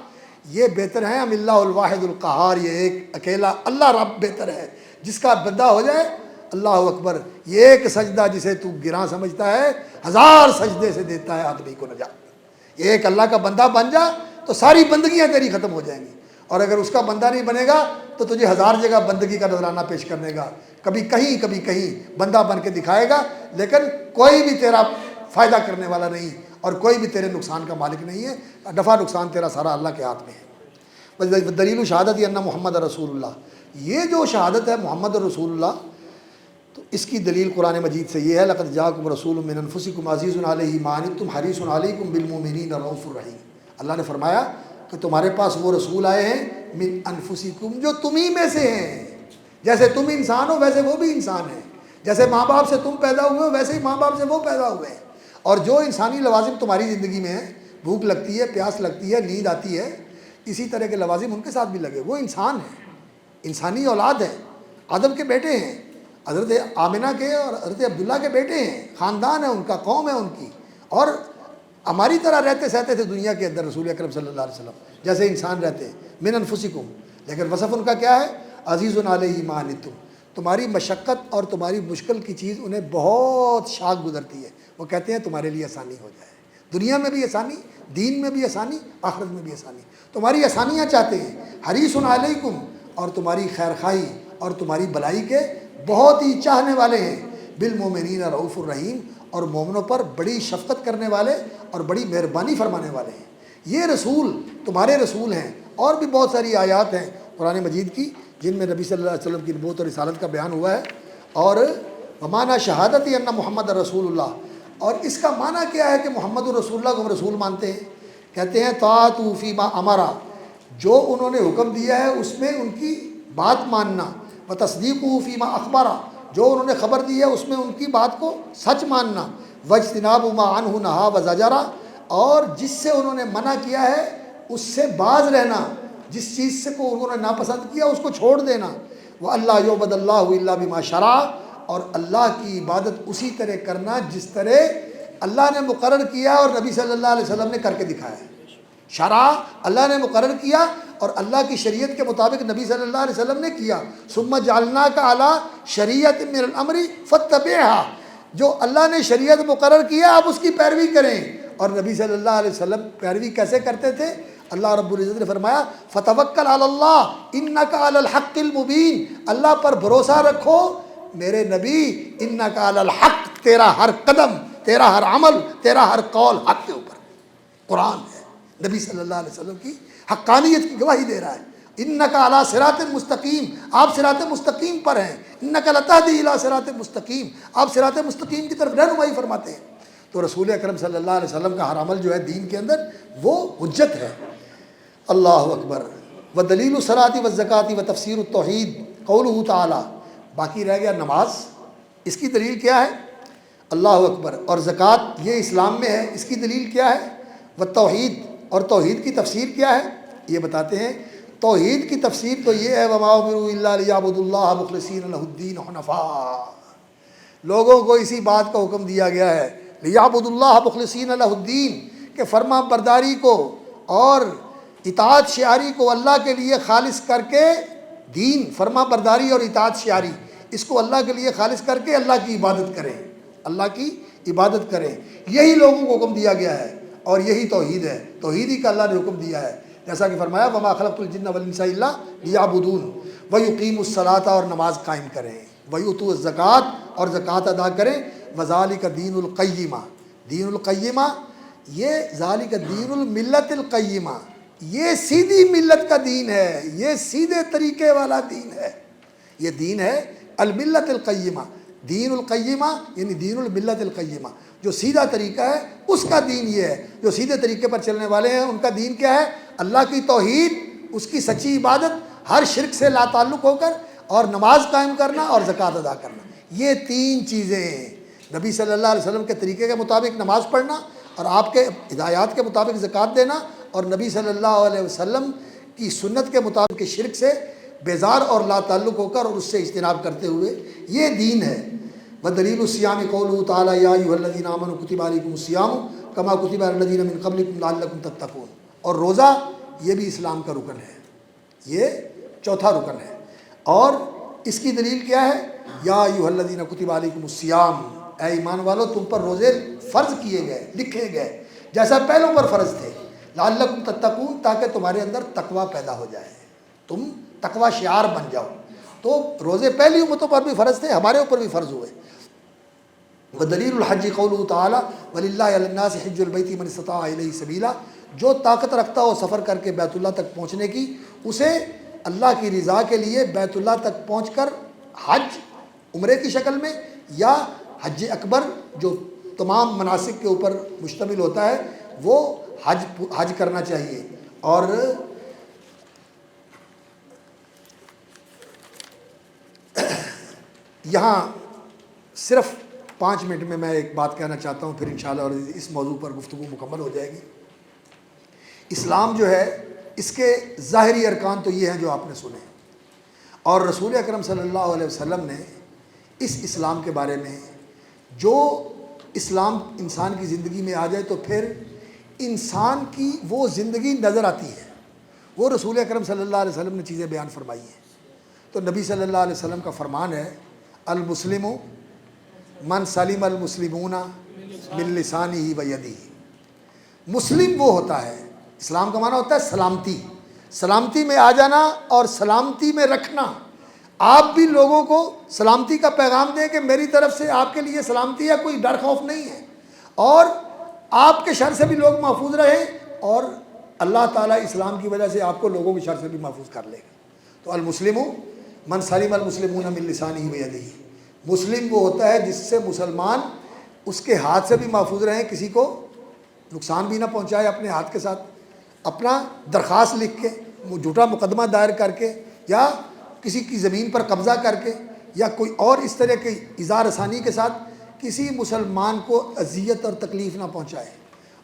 یہ بہتر ہے ام اللہ الواحد القہار، یہ ایک اکیلا اللہ رب بہتر ہے جس کا بندہ ہو جائے۔ اللہ اکبر، یہ ایک سجدہ جسے تو گراں سمجھتا ہے 1000 سجدے سے دیتا ہے آدمی کو نجات۔ یہ ایک اللہ کا بندہ بن جا تو ساری بندگیاں تیری ختم ہو جائیں گی، اور اگر اس کا بندہ نہیں بنے گا تو تجھے 1000 جگہ بندگی کا نذرانہ پیش کرنے گا، کبھی کہیں بندہ بن کے دکھائے گا، لیکن کوئی بھی تیرا فائدہ کرنے والا نہیں اور کوئی بھی تیرے نقصان کا مالک نہیں ہے، نفع نقصان تیرا سارا اللہ کے ہاتھ میں ہے۔ دلیل شہادت ان محمد رسول اللہ، یہ جو شہادت ہے محمد رسول اللہ، تو اس کی دلیل قرآن مجید سے یہ ہے، لقد جاءکم رسول من انفسکم عزیز علیہ ما عنتم حریص علیکم بالمؤمنین رؤوف الرحیم۔ اللہ نے فرمایا کہ تمہارے پاس وہ رسول آئے ہیں من انفسکم، جو تمہیں میں سے ہیں، جیسے تم انسان ہو ویسے وہ بھی انسان ہیں، جیسے ماں باپ سے تم پیدا ہوئے ہو ویسے ہی ماں باپ سے وہ پیدا ہوئے ہیں، اور جو انسانی لوازم تمہاری زندگی میں ہیں، بھوک لگتی ہے، پیاس لگتی ہے، نیند آتی ہے، اسی طرح کے لوازم ان کے ساتھ بھی لگے. وہ انسان ہیں، انسانی اولاد ہے، آدم کے بیٹے ہیں، حضرت آمنہ کے اور حضرت عبداللہ کے بیٹے ہیں، خاندان ہے ان کا، قوم ہے ان کی، اور ہماری طرح رہتے سہتے تھے دنیا کے اندر رسول اکرم صلی اللہ علیہ وسلم جیسے انسان رہتے ہیں، من انفسکم. لیکن وصف ان کا کیا ہے؟ عزیز علیہ ما عنتم. تمہاری مشقت اور تمہاری مشکل کی چیز انہیں بہت شاق گزرتی ہے، وہ کہتے ہیں تمہارے لیے آسانی ہو جائے، دنیا میں بھی آسانی، دین میں بھی آسانی، آخرت میں بھی آسانی. تمہاری آسانیاں چاہتے ہیں. حریص علیکم، اور تمہاری خیر خواہی اور تمہاری بلائی کے بہت ہی چاہنے والے ہیں. بالمومنین رؤوف الرحیم، اور مومنوں پر بڑی شفقت کرنے والے اور بڑی مہربانی فرمانے والے ہیں. یہ رسول تمہارے رسول ہیں. اور بھی بہت ساری آیات ہیں قرآن مجید کی جن میں نبی صلی اللہ علیہ وسلم کی نبوت اور رسالت کا بیان ہوا ہے. اور ومعنی شہادت ان محمد رسول اللہ، اور اس کا معنی کیا ہے کہ محمد الرسول اللہ کو ہم رسول مانتے ہیں؟ کہتے ہیں طاعت فیما امرا، جو انہوں نے حکم دیا ہے اس میں ان کی بات ماننا، و تصدیق فیما اخبارا، جو انہوں نے خبر دی ہے اس میں ان کی بات کو سچ ماننا، واجتناب ما عنہ نہا و زجرا، اور جس سے انہوں نے منع کیا ہے اس سے باز رہنا، جس چیز سے کو انہوں نے ناپسند کیا اس کو چھوڑ دینا. وہ اللہ یعبد اللہ الا بما شرع، اور اللہ کی عبادت اسی طرح کرنا جس طرح اللہ نے مقرر کیا اور نبی صلی اللہ علیہ وسلم نے کر کے دکھایا ہے. شرع اللہ نے مقرر کیا اور اللہ کی شریعت کے مطابق نبی صلی اللہ علیہ وسلم نے کیا. ثم جعلناک علی شریعت من الامر فاتبعها، جو اللہ نے شریعت مقرر کیا آپ اس کی پیروی کریں. اور نبی صلی اللہ علیہ وسلم پیروی کیسے کرتے تھے؟ اللہ رب العزت نے فرمایا فتوکل علی اللہ انک علی الحق المبین، اللہ پر بھروسہ رکھو میرے نبی، انک علی الحق، تیرا ہر قدم، تیرا ہر عمل، تیرا ہر قول حق کے اوپر. قرآن ہے نبی صلی اللہ علیہ وسلم کی حقانیت کی گواہی دے رہا ہے. انک علی صراط مستقیم، آپ صراط مستقیم پر ہیں. انک لتہدی الی صراط مستقیم، آپ صراط مستقیم کی طرف رہنمائی فرماتے ہیں. تو رسول اکرم صلی اللہ علیہ وسلم کا ہر عمل جو ہے دین کے اندر وہ حجت ہے. اللہ اکبر. ودلیل الصلاۃ والزکوٰۃ وتفسیر التوحید قولہ تعالی. باقی رہ گیا نماز، اس کی دلیل کیا ہے؟ اللہ اکبر. اور زکوٰۃ یہ اسلام میں ہے، اس کی دلیل کیا ہے؟ والتوحید، اور توحید کی تفسیر کیا ہے یہ بتاتے ہیں. توحید کی تفسیر تو یہ ہے وما امروا الا لیعبدوا اللہ مخلصین لہ الدین حنفاء، لوگوں کو اسی بات کا حکم دیا گیا ہے لیعبدوا اللہ مخلصین لہ الدین، کہ فرما برداری کو اور اطاعت شعاری کو اللہ کے لیے خالص کر کے، دین فرما برداری اور اطاعت شعاری اس کو اللہ کے لیے خالص کر کے اللہ کی عبادت کریں، اللہ کی عبادت کریں. یہی لوگوں کو حکم دیا گیا ہے اور یہی توحید ہے. توحید ہی کا اللہ نے حکم دیا ہے، جیسا کہ فرمایا وما خلقت الجن والانس الا لیعبدون ویقیموا الصلاۃ، اور نماز قائم کریں، ویؤتوا الزکوٰۃ، اور زکوٰۃ ادا کریں. وذالک دین القیمہ، دین القیمہ یہ ذالک دین الملت القیمہ، یہ سیدھی ملت کا دین ہے، یہ سیدھے طریقے والا دین ہے. یہ دین ہے الملت القیمہ، دین القیمہ یعنی دین الملت القیمہ، جو سیدھا طریقہ ہے اس کا دین یہ ہے. جو سیدھے طریقے پر چلنے والے ہیں ان کا دین کیا ہے؟ اللہ کی توحید، اس کی سچی عبادت، ہر شرک سے لا تعلق ہو کر، اور نماز قائم کرنا اور زکوٰۃ ادا کرنا. یہ تین چیزیں ہیں. نبی صلی اللہ علیہ وسلم کے طریقے کے مطابق نماز پڑھنا، اور آپ کے ہدایات کے مطابق زکوٰۃ دینا، اور نبی صلی اللہ علیہ وسلم کی سنت کے مطابق شرک سے بیزار اور لا تعلق ہو کر اور اس سے اجتناب کرتے ہوئے یہ دین ہے. ودلیل الصیام قولہ تعالی یا ایھا الذین آمنوا کتب علیکم الصیام کما کتب علی الذین من قبلکم لعلکم تتقون. اور روزہ یہ بھی اسلام کا رکن ہے، یہ چوتھا رکن ہے. اور اس کی دلیل کیا ہے؟ یا ایھا الذین کتب علیکم الصیام، اے ایمان والو تم پر روزے فرض کیے گئے، لکھے گئے جیسا پہلوں پر فرض تھے. لعلکم تتقون، تاکہ تمہارے اندر تقوی پیدا ہو جائے، تم تقوی شعار بن جاؤ. تو روزے پہلی امتوں پر بھی فرض تھے، ہمارے اوپر بھی فرض ہوئے. ودلیل الحج قولہ تعالی وللہ علی الناس حج البیت من استطاع الیہ سبیلا، جو طاقت رکھتا ہو سفر کر کے بیت اللہ تک پہنچنے کی، اسے اللہ کی رضا کے لیے بیت اللہ تک پہنچ کر حج عمرے کی شکل میں یا حج اکبر جو تمام مناسک کے اوپر مشتمل ہوتا ہے وہ حج کرنا چاہیے. اور یہاں صرف 5 منٹ میں میں ایک بات کہنا چاہتا ہوں، پھر انشاءاللہ اس موضوع پر گفتگو مکمل ہو جائے گی۔ اسلام جو ہے اس کے ظاہری ارکان تو یہ ہیں جو آپ نے سنے، اور رسول اکرم صلی اللہ علیہ وسلم نے اس اسلام کے بارے میں، جو اسلام انسان کی زندگی میں آ جائے تو پھر انسان کی وہ زندگی نظر آتی ہے، وہ رسول اکرم صلی اللہ علیہ وسلم نے چیزیں بیان فرمائی ہیں۔ تو نبی صلی اللہ علیہ وسلم کا فرمان ہے، المسلم من سلم المسلمون من لسانہ و یدہ۔ مسلم وہ ہوتا ہے، اسلام کا معنی ہوتا ہے سلامتی، سلامتی میں آ جانا اور سلامتی میں رکھنا۔ آپ بھی لوگوں کو سلامتی کا پیغام دیں کہ میری طرف سے آپ کے لیے سلامتی ہے، کوئی ڈر خوف نہیں ہے، اور آپ کے شر سے بھی لوگ محفوظ رہیں، اور اللہ تعالیٰ اسلام کی وجہ سے آپ کو لوگوں کے شر سے بھی محفوظ کر لے گا۔ تو المسلم من سلم المسلمون من لسانہ و یدہ، مسلم وہ ہوتا ہے جس سے مسلمان اس کے ہاتھ سے بھی محفوظ رہیں، کسی کو نقصان بھی نہ پہنچائے اپنے ہاتھ کے ساتھ، اپنا درخواست لکھ کے، جھوٹا مقدمہ دائر کر کے، یا کسی کی زمین پر قبضہ کر کے، یا کوئی اور اس طرح کی ایذا رسانی کے ساتھ کسی مسلمان کو اذیت اور تکلیف نہ پہنچائے۔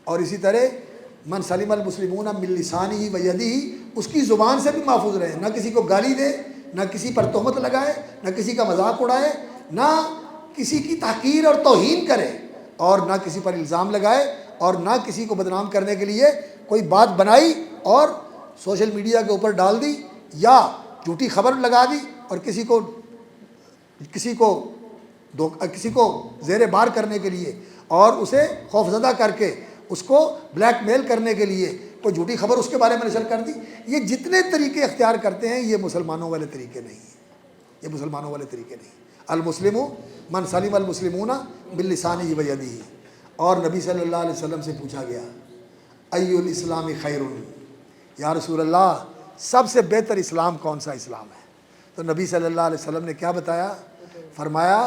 اور اسی طرح من سلم المسلمون من لسانہ و یدہ، اس کی زبان سے بھی محفوظ رہے، نہ کسی کو گالی دے، نہ کسی پر تہمت لگائے، نہ کسی کا مذاق اڑائے، نہ کسی کی تحقیر اور توہین کرے، اور نہ کسی پر الزام لگائے، اور نہ کسی کو بدنام کرنے کے لیے کوئی بات بنائی اور سوشل میڈیا کے اوپر ڈال دی، یا جھوٹی خبر لگا دی، اور کسی کو زیر بار کرنے کے لیے اور اسے خوفزدہ کر کے اس کو بلیک میل کرنے کے لیے کوئی جھوٹی خبر اس کے بارے میں نشر کر دی۔ یہ جتنے طریقے اختیار کرتے ہیں یہ مسلمانوں والے طریقے نہیں ہیں، یہ مسلمانوں والے طریقے نہیں۔ المسلم من سلم المسلمون من لسانہ و یدہ۔ اور نبی صلی اللہ علیہ وسلم سے پوچھا گیا، ای الاسلام خیر، یا رسول اللہ سب سے بہتر اسلام کون سا اسلام ہے؟ تو نبی صلی اللہ علیہ وسلم نے کیا بتایا؟ فرمایا،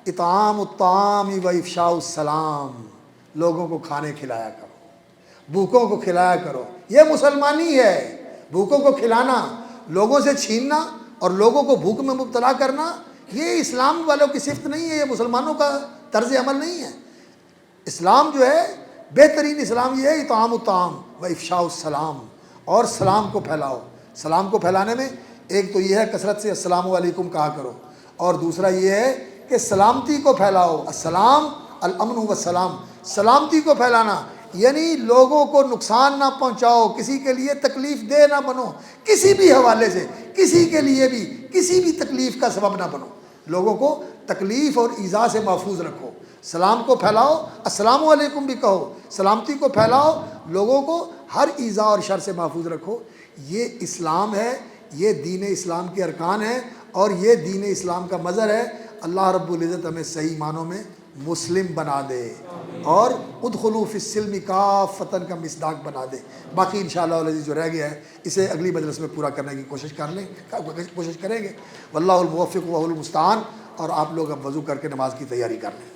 اطعام الطعام و افشاء السلام، لوگوں کو کھانے کھلایا کرو، بھوکوں کو کھلایا کرو۔ یہ مسلمانی ہے، بھوکوں کو کھلانا، لوگوں سے چھیننا اور لوگوں کو بھوک میں مبتلا کرنا، یہ اسلام والوں کی صفت نہیں ہے، یہ مسلمانوں کا طرز عمل نہیں ہے۔ اسلام جو ہے بہترین اسلام یہ ہے، اطعام الطعام و افشاء السلام، اور سلام کو پھیلاؤ۔ سلام کو پھیلانے میں ایک تو یہ ہے کثرت سے السلام علیکم کہا کرو، اور دوسرا یہ ہے کہ سلامتی کو پھیلاؤ، السلام الامن والسلام، سلامتی کو پھیلانا، یعنی لوگوں کو نقصان نہ پہنچاؤ، کسی کے لیے تکلیف دہ نہ بنو، کسی بھی حوالے سے کسی کے لیے بھی کسی بھی تکلیف کا سبب نہ بنو، لوگوں کو تکلیف اور ایذا سے محفوظ رکھو۔ سلام کو پھیلاؤ، السلام علیکم بھی کہو، سلامتی کو پھیلاؤ، لوگوں کو ہر ایذا اور شر سے محفوظ رکھو۔ یہ اسلام ہے، یہ دین اسلام کے ارکان ہیں، اور یہ دین اسلام کا مظہر ہے۔ اللہ رب العزت ہمیں صحیح معنوں میں مسلم بنا دے، اور ادخلوا فی السلم کافۃ کا مصداق بنا دے۔ باقی انشاءاللہ العزیز جو رہ گیا ہے اسے اگلی مجلس میں پورا کرنے کی کوشش کریں گے۔ واللہ الموفق وهو المستعان۔ اور آپ لوگ اب وضو کر کے نماز کی تیاری کر لیں۔